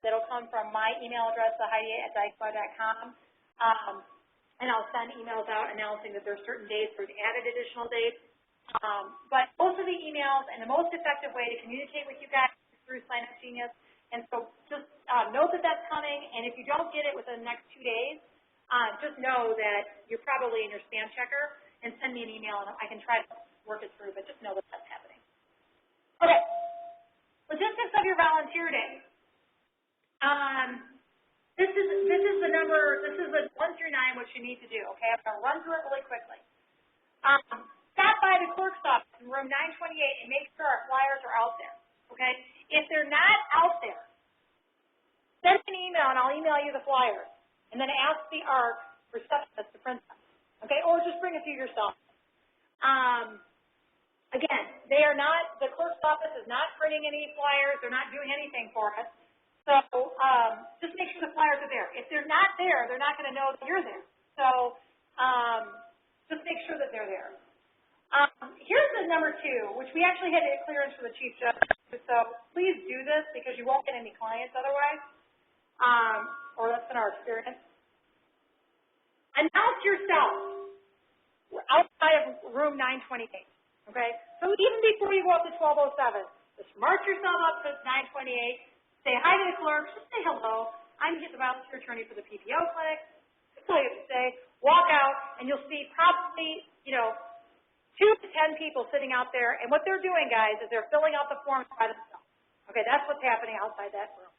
that'll come from my email address, Heidi@dykema.com. And I'll send emails out announcing that there's certain dates or added additional dates. But most of the emails and the most effective way to communicate with you guys is through Sign Up Genius. And so just note that that's coming. And if you don't get it within the next 2 days, just know that you're probably in your spam checker, and send me an email, and I can try to work it through, but just know that that's happening. Okay. Logistics of your volunteer day. This is the number, this is the 1 through 9, what you need to do, okay? I'm going to run through it really quickly. Stop by the clerk's office in room 928 and make sure our flyers are out there, okay? If they're not out there, send me an email and I'll email you the flyers. And then ask the ARC receptionist to print them, okay? Or just bring a few yourself. Again, the clerk's office is not printing any flyers. They're not doing anything for us. So just make sure the flyers are there. If they're not there, they're not going to know that you're there. So just make sure that they're there. Here's the number 2, which we actually had to get clearance for the Chief Judge. So please do this because you won't get any clients otherwise, or that's been our experience. Announce yourself. We're outside of room 928. Okay? So even before you go up to 1207, just march yourself up to 928. Say hi to the clerk. Just say hello. I'm the volunteer attorney for the PPO clinic. That's all you have to say. Walk out, and you'll see probably, 2 to 10 people sitting out there. And what they're doing, guys, is they're filling out the forms by themselves. Okay, that's what's happening outside that room.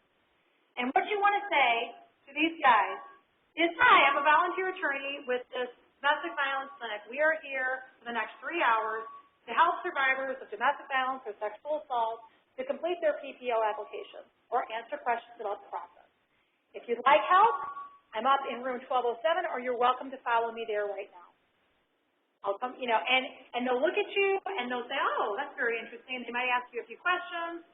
And what you want to say to these guys is, hi, I'm a volunteer attorney with this domestic violence clinic. We are here for the next 3 hours to help survivors of domestic violence or sexual assault to complete their PPO application or answer questions about the process. If you'd like help, I'm up in room 1207, or you're welcome to follow me there right now. I'll come, and they'll look at you and they'll say, oh, that's very interesting. They might ask you a few questions.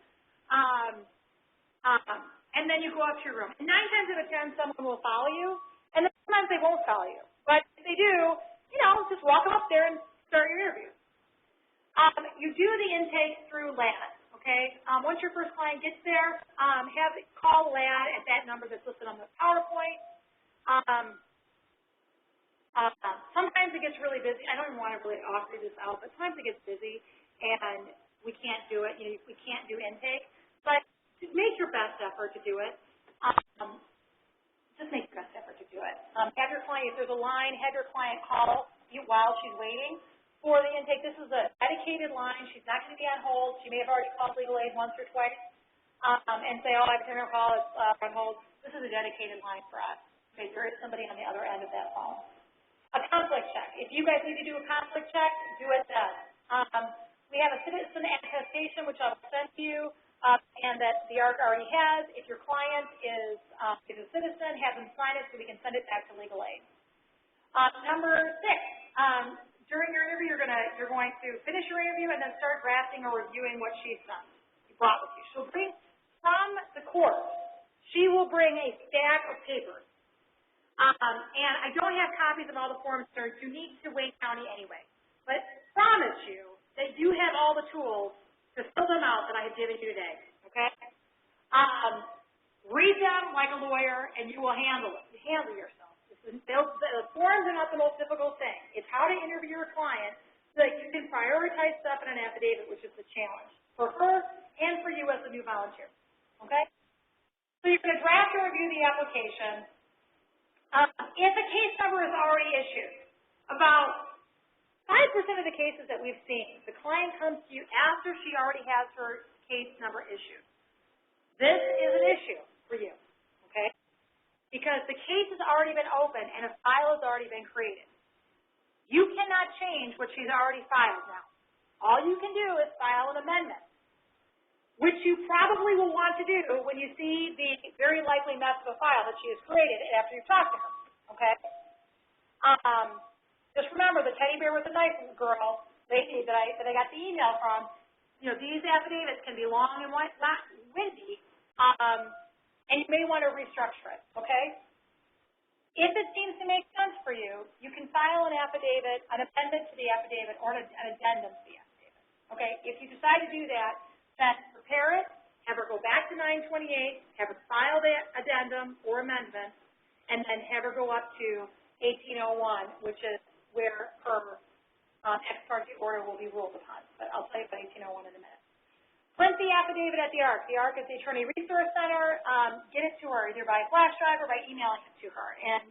And then you go up to your room. And 9 times out of 10, someone will follow you, and then sometimes they won't follow you. But if they do, just walk up there and start your interview. You do the intake through LAD, okay? Once your first client gets there, call LAD at that number that's listed on the PowerPoint. Sometimes it gets really busy. I don't even want to really offer this out, but sometimes it gets busy, and we can't do it. We can't do intake. But just make your best effort to do it. Just make your best effort to do it. Have your client, if there's a line, have your client call you while she's waiting for the intake. This is a dedicated line. She's not going to be on hold. She may have already called legal aid once or twice and say, oh, I have a call, it's on hold. This is a dedicated line for us. Okay, there is somebody on the other end of that phone. A conflict check. If you guys need to do a conflict check, do it then. We have a citizen attestation, which I'll send to you, and that the ARC already has. If your client is a citizen, have them sign it so we can send it back to legal aid. Number 6, during your interview, you're going to finish your interview and then start drafting or reviewing what she brought with you. She'll bring from the court. She will bring a stack of papers. And I don't have copies of all the forms that are unique to Wayne County anyway. But promise you that you have all the tools to fill them out that I have given you today. Okay? Read them like a lawyer, and you will handle yourself. The forms are not the most difficult thing. It's how to interview your client so that you can prioritize stuff in an affidavit, which is the challenge for her and for you as a new volunteer. Okay? So you're going to draft and review the application. If a case number is already issued, about 5% of the cases that we've seen, the client comes to you after she already has her case number issued. This is an issue for you, okay? Because the case has already been opened and a file has already been created. You cannot change what she's already filed now. All you can do is file an amendment, which you probably will want to do when you see the very likely mess of a file that she has created after you've talked to her, okay? Just remember the teddy bear with the knife girl lady that I got the email from. You know, these affidavits can be long and windy, and you may want to restructure it, okay? If it seems to make sense for you, you can file an affidavit, an amendment to the affidavit, or an addendum to the affidavit, okay? If you decide to do that, then prepare it, have her go back to 928, have her file the addendum or amendment, and then have her go up to 1801, which is where her ex parte order will be ruled upon. But I'll tell you about 1801 in a minute. Print the affidavit at the ARC. The ARC is the Attorney Resource Center. Get it to her either by flash drive or by emailing it to her. And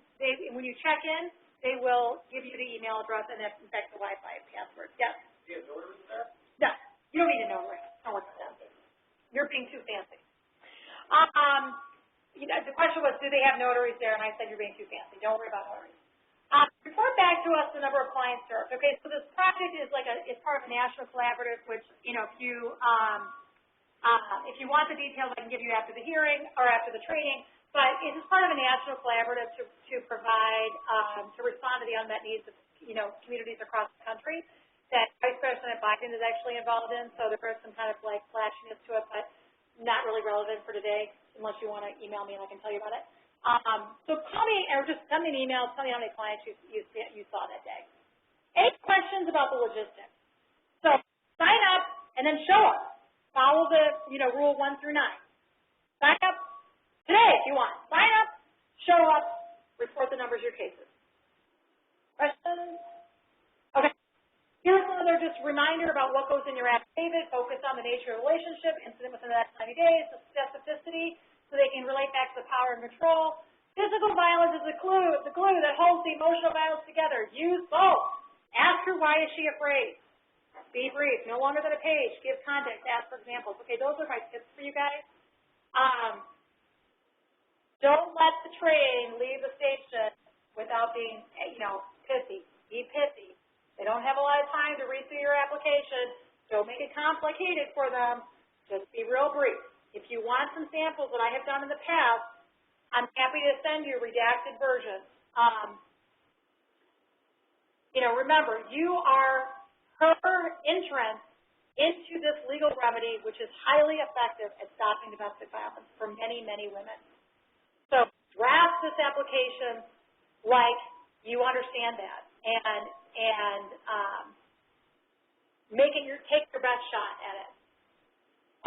when you check in, they will give you the email address and, in fact, the Wi-Fi password. Yes? Do you have notaries there? No. You don't need a notary. Don't worry about that. You're being too fancy. The question was, do they have notaries there? And I said, you're being too fancy. Don't worry about notaries. Report back to us the number of clients served. Okay, so this project is it's part of a national collaborative, which, you know, if you want the details, I can give you after the hearing or after the training. But it is part of a national collaborative to provide, to respond to the unmet needs of, you know, communities across the country that Vice President Biden is actually involved in. So there is some kind of like flashiness to it, but not really relevant for today, unless you want to email me and I can tell you about it. So call me or just send me an email, tell me how many clients you saw that day. Any questions about the logistics? So sign up and then show up. Follow the, you know, rule 1 through 9. Sign up today if you want. Sign up, show up, report the numbers of your cases. Questions? Okay. Here's another just reminder about what goes in your affidavit. Focus on the nature of the relationship, incident within the next 90 days, the specificity, so they can relate back to the power and control. Physical violence is the glue that holds the emotional violence together. Use both. Ask her, why is she afraid? Be brief. No longer than a page. Give context. Ask for examples. Okay, those are my tips for you guys. Don't let the train leave the station without being, you know, pithy. Be pithy. They don't have a lot of time to read through your application. Don't make it complicated for them. Just be real brief. If you want some samples that I have done in the past, I'm happy to send you redacted versions. You know, remember, you are her entrance into this legal remedy, which is highly effective at stopping domestic violence for many, many women. So draft this application like you understand that, and take your best shot at it.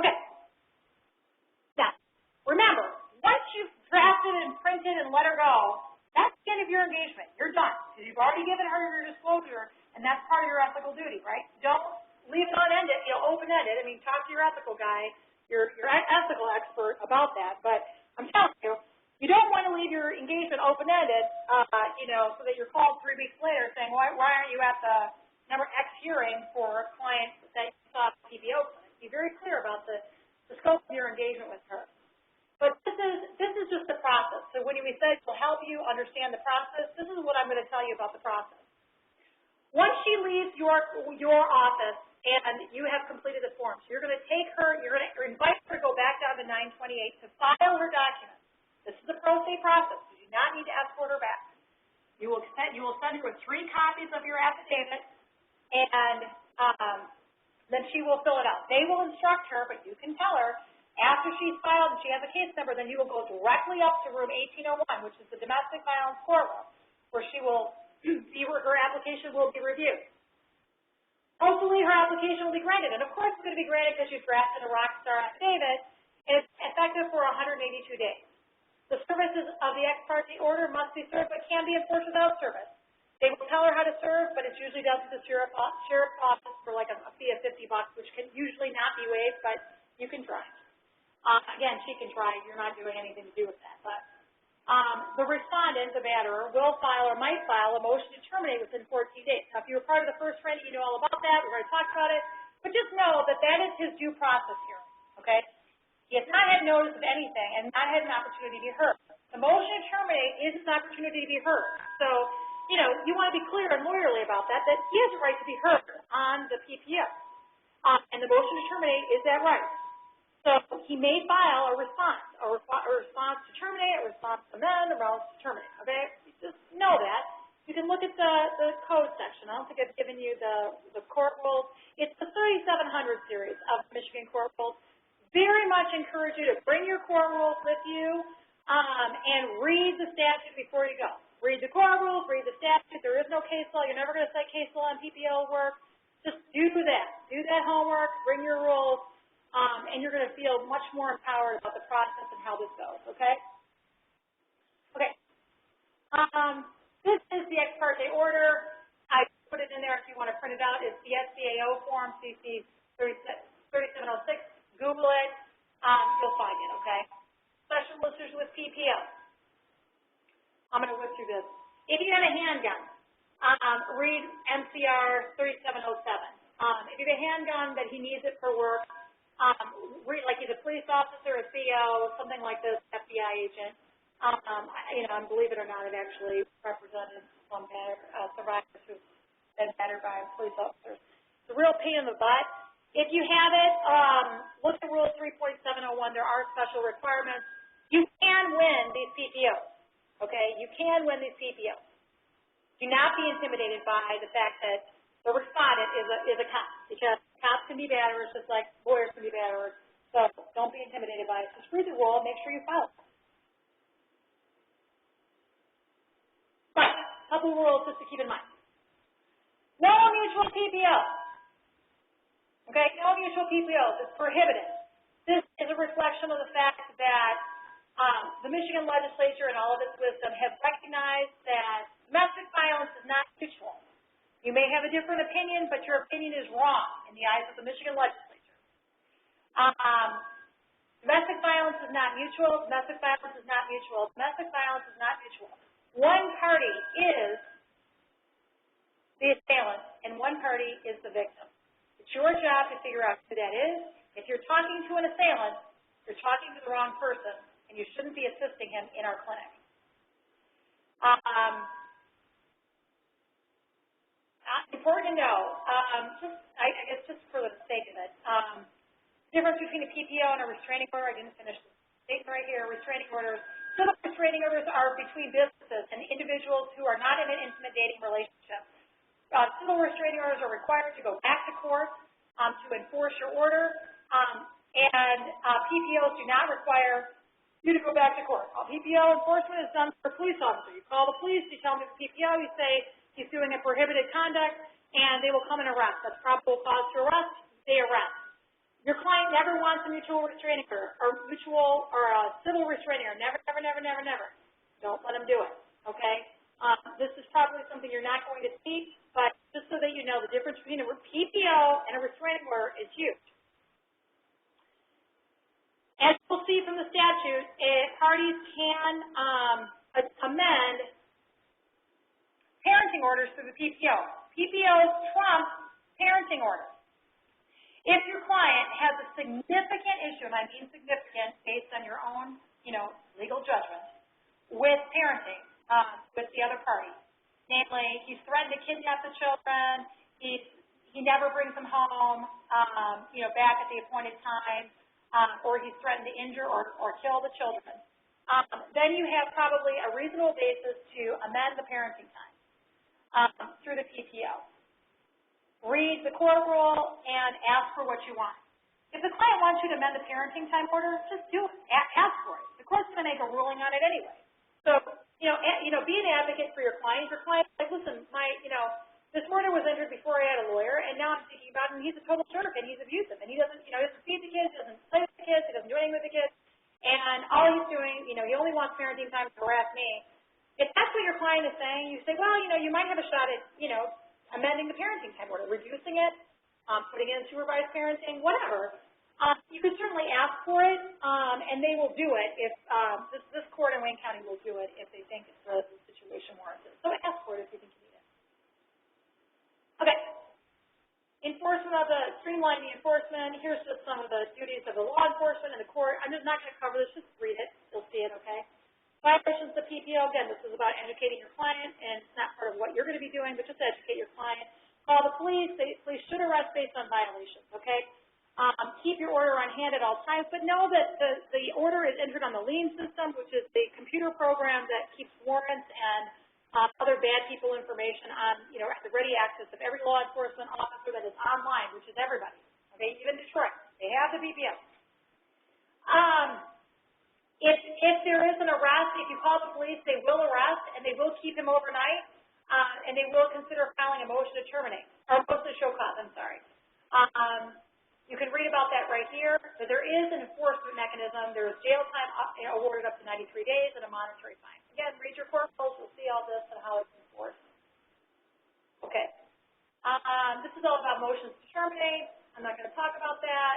Okay. Now, remember, once you've drafted and printed and let her go, that's the end of your engagement. You're done. Because you've already given her your disclosure, and that's part of your ethical duty, right? Don't leave it unended, you know, open-ended. I mean, talk to your ethical guy, your ethical expert about that. But I'm telling you, you don't want to leave your engagement open-ended, you know, so that you're called 3 weeks later saying, why aren't you at the number X hearing for a client that you saw at the PPO clinic? Be very clear about the scope of your engagement with her. But this is just the process. So when we say we'll help you understand the process, this is what I'm going to tell you about the process. Once she leaves your office and you have completed the form, so you're going to take her, you're going to invite her to go back down to 928 to file her documents. This is a pro se process. You do not need to escort her back. You will send her with 3 copies of your affidavit, and then she will fill it out. They will instruct her, but you can tell her after she's filed and she has a case number, then you will go directly up to room 1801, which is the domestic violence courtroom, where she will see where her application will be reviewed. Hopefully her application will be granted, and of course it's going to be granted because you've drafted a rockstar affidavit, and it's effective for 182 days. The services of the ex parte order must be served, but can be enforced without service. They will tell her how to serve, but it's usually done through the sheriff's office for like a fee of $50, which can usually not be waived, but you can try. Again, she can try. You're not doing anything to do with that. But the respondent, the batterer, will file or might file a motion to terminate within 14 days. Now, if you were part of the first training, you know all about that. We've already talked about it. But just know that that is his due process here, okay? He has not had notice of anything and not had an opportunity to be heard. The motion to terminate is his opportunity to be heard. So, you know, you want to be clear and lawyerly about that he has a right to be heard on the PPO. And the motion to terminate is that right. So he may file a response to terminate, a response to amend, a response to terminate, okay? Just know that. You can look at the code section. I don't think I've given you the court rules. It's the 3700 series of Michigan court rules. Very much encourage you to bring your court rules with you and read the statute before you go. Read the court rules, read the statute. There is no case law. You're never going to cite case law on PPO work. Just do that. Do that homework, bring your rules, and you're going to feel much more empowered about the process and how this goes, okay? Okay. This is the ex parte order. I put it in there if you want to print it out. It's the SCAO form, CC 3706. Google it. You'll find it, okay? Special listeners with PPO. I'm going to whip through this. If you have a handgun, read MCR 3707. If you have a handgun that he needs it for work, read, like he's a police officer, a CO, something like this, FBI agent. You know, and believe it or not, it actually represented some survivors who've been battered by police officers. It's a real pain in the butt. If you have it, look at Rule 3.701. There are special requirements. You can win these PPOs, okay? You can win these PPOs. Do not be intimidated by the fact that the respondent is a cop, because cops can be batterers just like lawyers can be batterers. So don't be intimidated by it. Just read the rule and make sure you follow it. Right, a couple rules just to keep in mind. No mutual PPO. Okay, no mutual PPOs. It's prohibited. This is a reflection of the fact that the Michigan legislature and all of its wisdom have recognized that domestic violence is not mutual. You may have a different opinion, but your opinion is wrong in the eyes of the Michigan legislature. Domestic violence is not mutual. Domestic violence is not mutual. Domestic violence is not mutual. One party is the assailant, and one party is the victim. It's your job to figure out who that is. If you're talking to an assailant, you're talking to the wrong person, and you shouldn't be assisting him in our clinic. Important to know, I guess just for the sake of it, difference between a PPO and a restraining order. I didn't finish the statement right here. Restraining orders. Civil restraining orders are between businesses and individuals who are not in an intimate dating relationship. Civil restraining orders are required to go back to court to enforce your order, and PPOs do not require you to go back to court. PPO enforcement is done for a police officer. You call the police, you tell them it's PPO, you say he's doing a prohibited conduct, and they will come and arrest. That's probable cause to arrest. They arrest. Your client never wants a mutual restraining order or a civil restraining order. Never, never, never, never, never. Don't let them do it, okay? This is probably something you're not going to see, but just so that you know, the difference between a PPO and a restraining order is huge. As we'll see from the statute, parties can amend parenting orders through the PPO. PPOs trump parenting orders. If your client has a significant issue, and I mean significant based on your own, legal judgment, with parenting with the other party, Namely, he's threatened to kidnap the children, he never brings them home, back at the appointed time, or he's threatened to injure or kill the children. Then you have probably a reasonable basis to amend the parenting time through the PPO. Read the court rule and ask for what you want. If the client wants you to amend the parenting time order, just do it. Ask for it. The court's going to make a ruling on it anyway. So, be an advocate for your client. Your client's like, listen, this murder was entered before I had a lawyer, and now I'm thinking about him, and he's a total jerk, and he's abusive, and he doesn't feed the kids, he doesn't play with the kids, he doesn't do anything with the kids, and all he's doing, he only wants parenting time to harass me. If that's what your client is saying, you say, well, you might have a shot at, amending the parenting time order, reducing it, putting it in supervised parenting, whatever. You can certainly ask for it, and they will do it if, this court in Wayne County will do it if they think the situation warrants it. So ask for it if you think you need it. Okay. Enforcement of streamlining the enforcement. Here's just some of the duties of the law enforcement and the court. I'm just not going to cover this, just read it. You'll see it, okay? Violations of PPO, again, this is about educating your client, and it's not part of what you're going to be doing, but just educate your client. Call the police. Police should arrest based on violations, okay? Keep your order on hand at all times, but know that the order is entered on the lien system, which is the computer program that keeps warrants and other bad people information on, at the ready access of every law enforcement officer that is online, which is everybody, okay, even Detroit. They have the PPO. If there is an arrest, if you call the police, they will arrest, and they will keep him overnight, and they will consider filing a motion to terminate, or a motion to show cause, I'm sorry. You can read about that right here. So there is an enforcement mechanism. There is jail time awarded up to 93 days and a monetary fine. Again, read your court rules. You'll see all this and how it's enforced. Okay. This is all about motions to terminate. I'm not going to talk about that.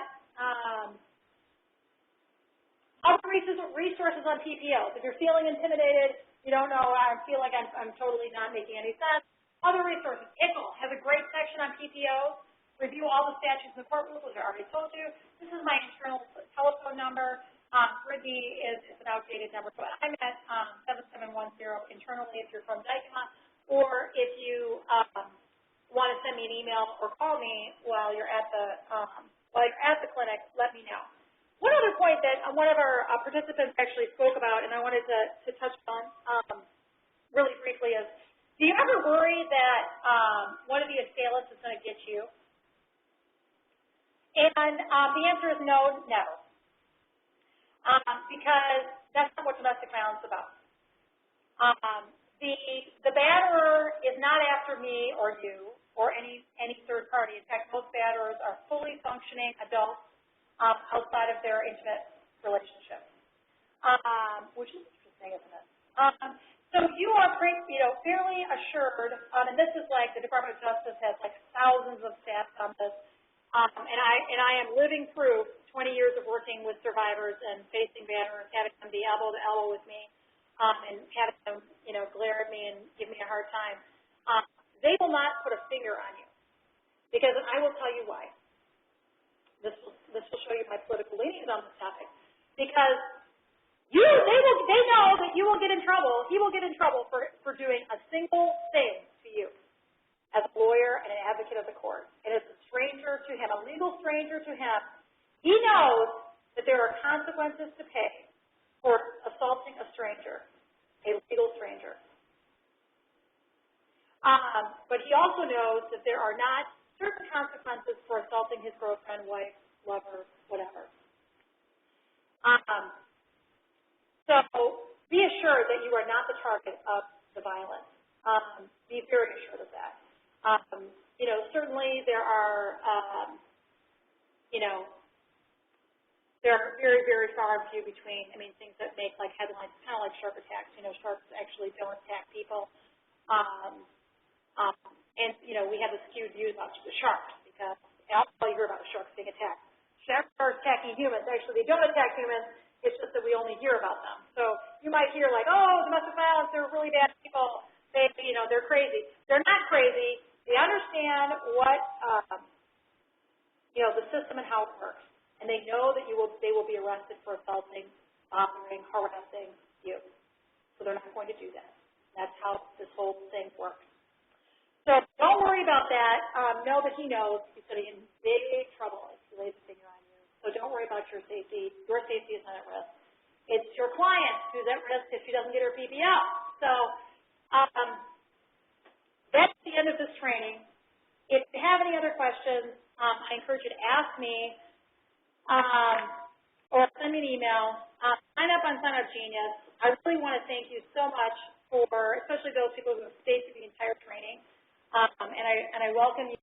Other resources on PPOs. If you're feeling intimidated, you don't know, I feel like I'm totally not making any sense. Other resources. ICL has a great section on PPOs. Review all the statutes and the court rules, which I already told you. This is my internal telephone number. Brittany is an outdated number, so I'm at 7710 internally if you're from Dykema, or if you want to send me an email or call me while you're at the clinic, let me know. One other point that one of our participants actually spoke about, and I wanted to touch on really briefly is, do you ever worry that one of the assailants is going to get you? And the answer is no, never. Because that's not what domestic violence is about. The batterer is not after me or you or any third party. In fact, most batterers are fully functioning adults outside of their intimate relationship, which is interesting, isn't it? So you are fairly assured, and this is like the Department of Justice has like thousands of stats on this. And I am living through 20 years of working with survivors and facing batterers, having them be elbow to elbow with me, and having them, glare at me and give me a hard time. They will not put a finger on you, because I will tell you why. This will show you my political leanings on this topic, because they know that you will get in trouble. He will get in trouble for doing a single thing to you as a lawyer and an advocate of the court. And it's a stranger to him, a legal stranger to him. He knows that there are consequences to pay for assaulting a stranger, a legal stranger. But he also knows that there are not certain consequences for assaulting his girlfriend, wife, lover, whatever. So be assured that you are not the target of the violence. Be very assured of that. Certainly there are, there are very, very far and few between, things that make like headlines, kind of like shark attacks. Sharks actually don't attack people. And, we have a skewed view about the sharks, because all you hear about is sharks being attacked. Sharks are attacking humans. Actually, they don't attack humans. It's just that we only hear about them. So you might hear like, oh, domestic violence, they're really bad people. They're crazy. They're not crazy. They understand what, the system and how it works. And they know that they will be arrested for assaulting, bothering, harassing you. So they're not going to do that. That's how this whole thing works. know that he knows he's going to be in big trouble if he lays a finger on you. So don't worry about your safety. Your safety is not at risk. It's your client who's at risk if she doesn't get her PPO. So that's the end of this training. If you have any other questions, I encourage you to ask me or send me an email. Sign up on Sign Up Genius. I really want to thank you so much for, especially those people who have stayed through the entire training. And I welcome you